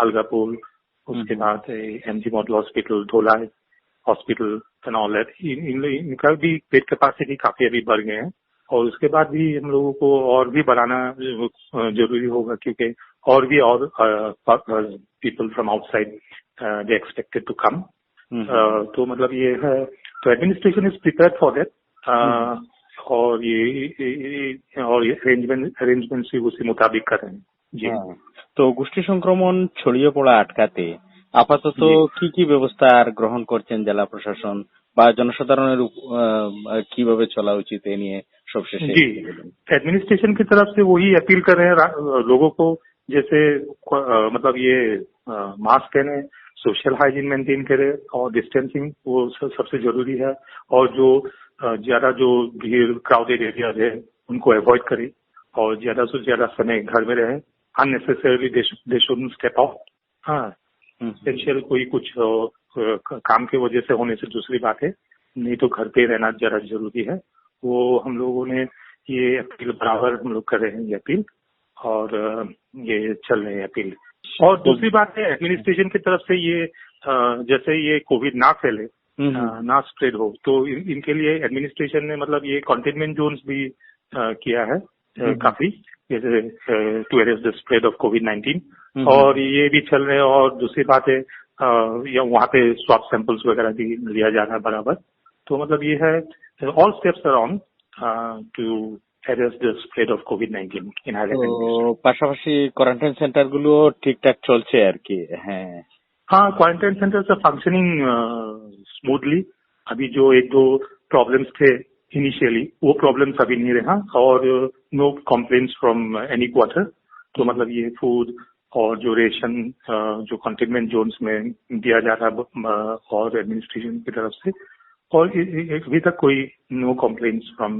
अलगापुर, उसके बाद MG model hospital, Dholai hospital and all that, इनका भी बेड कैपेसिटी काफी अभी बढ़ गए हैं। और उसके बाद भी हम लोगों को और भी बढ़ाना जरूरी होगा, क्योंकि और भी और people from outside they expected to come. तो मतलब ये है, तो administration is prepared for that, और ये अरेंजमेंट भी उसी मुताबिक कर रहे हैं जी। তো গোষ্ঠী সংক্রমণ ছড়িয়ে পড়া আটকাতে আপাতত কি ব্যবস্থা আর গ্রহণ করছেন জেলা প্রশাসন বা জনসাধারণের কিভাবে চলা উচিত এ নিয়ে সবশেষে? जी, एडमिनिस्ट्रेशन की तरफ से वही अपील कर रहे हैं लोगों को, जैसे मतलब ये मास्क पहने, सोशल हाइजीन मेंटेन करे और डिस्टेंसिंग वो सबसे जरूरी है। और जो ज्यादा जो भीड़ क्राउडेड एरियाज है उनको अवॉइड करे और ज्यादा से ज्यादा समय घर में रहे। अननेसेसरली दे शुडंट स्टेप आउट। हाँ, एसेंशियल कोई कुछ काम की वजह से होने से दूसरी बात है, नहीं तो घर पे रहना ज्यादा जरूरी है। वो हम लोगों ने ये अपील बराबर हम लोग कर रहे हैं, ये अपील, और ये चल रहे हैं अपील। और दूसरी बात है एडमिनिस्ट्रेशन की तरफ से ये जैसे ये कोविड ना फैले, ना स्प्रेड हो, तो इनके लिए एडमिनिस्ट्रेशन ने मतलब ये कंटेनमेंट जोन्स भी किया है काफी, जैसे to arrest the spread of कोविड-19, और ये भी चल रहे हैं। और दूसरी बात है वहाँ पे स्वैब सैंपल्स वगैरह भी लिया जा रहा है बराबर। तो मतलब ये है, all steps are on to arrest the spread of COVID-19 in Hailakandi। তো পাশাপাশি কোয়ারেন্টাইন সেন্টার গুলো ঠিকঠাক চলছে আর কি? হ্যাঁ, हाँ, quarantine centres are functioning smoothly. अभी जो एक दो प्रॉब्लम्स थे इनिशियली, वो प्रॉब्लम्स अभी नहीं रहा, और no complaints from any quarter. तो मतलब ये फूड और जो रेशन जो कंटेनमेंट जोन्स में दिया जा रहा है और एडमिनिस्ट्रेशन की तरफ से, और अभी तक कोई no complaints from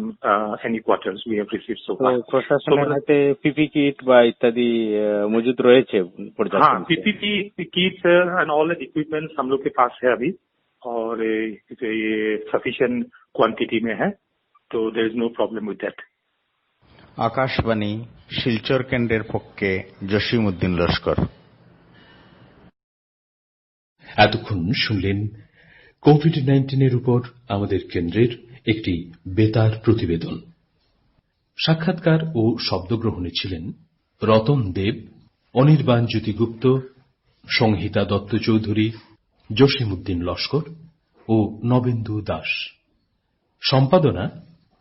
any quarters we have received so far. প্রশাসনের হাতে পিপি কিট বা ইত্যাদি মজুদ রয়েছে পর্যাপ্ত? हाँ, PPE Kitts and all equipments हम लोग के पास है अभी, और ये सफिशिएंट क्वांटिटी में है, तो there is no problem with that. Akashvani Silchar কেন্দ্রের পক্ষে জসিম উদ্দিন লস্কর। এতক্ষণ শুনলেন কোভিড-19 উপর আমাদের কেন্দ্রের একটি বেতার প্রতিবেদন। সাক্ষাৎকার ও শব্দগ্রহণে ছিলেন রতন দেব, অনির্বাণ জ্যোতি গুপ্ত, সংহিতা দত্ত চৌধুরী, জসিম উদ্দিন লস্কর ও নবেন্দু দাস। সম্পাদনা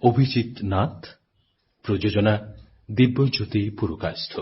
অভিজিৎ নাথ, প্রযোজনা দিব্যজ্যোতি পুরকায়স্থ।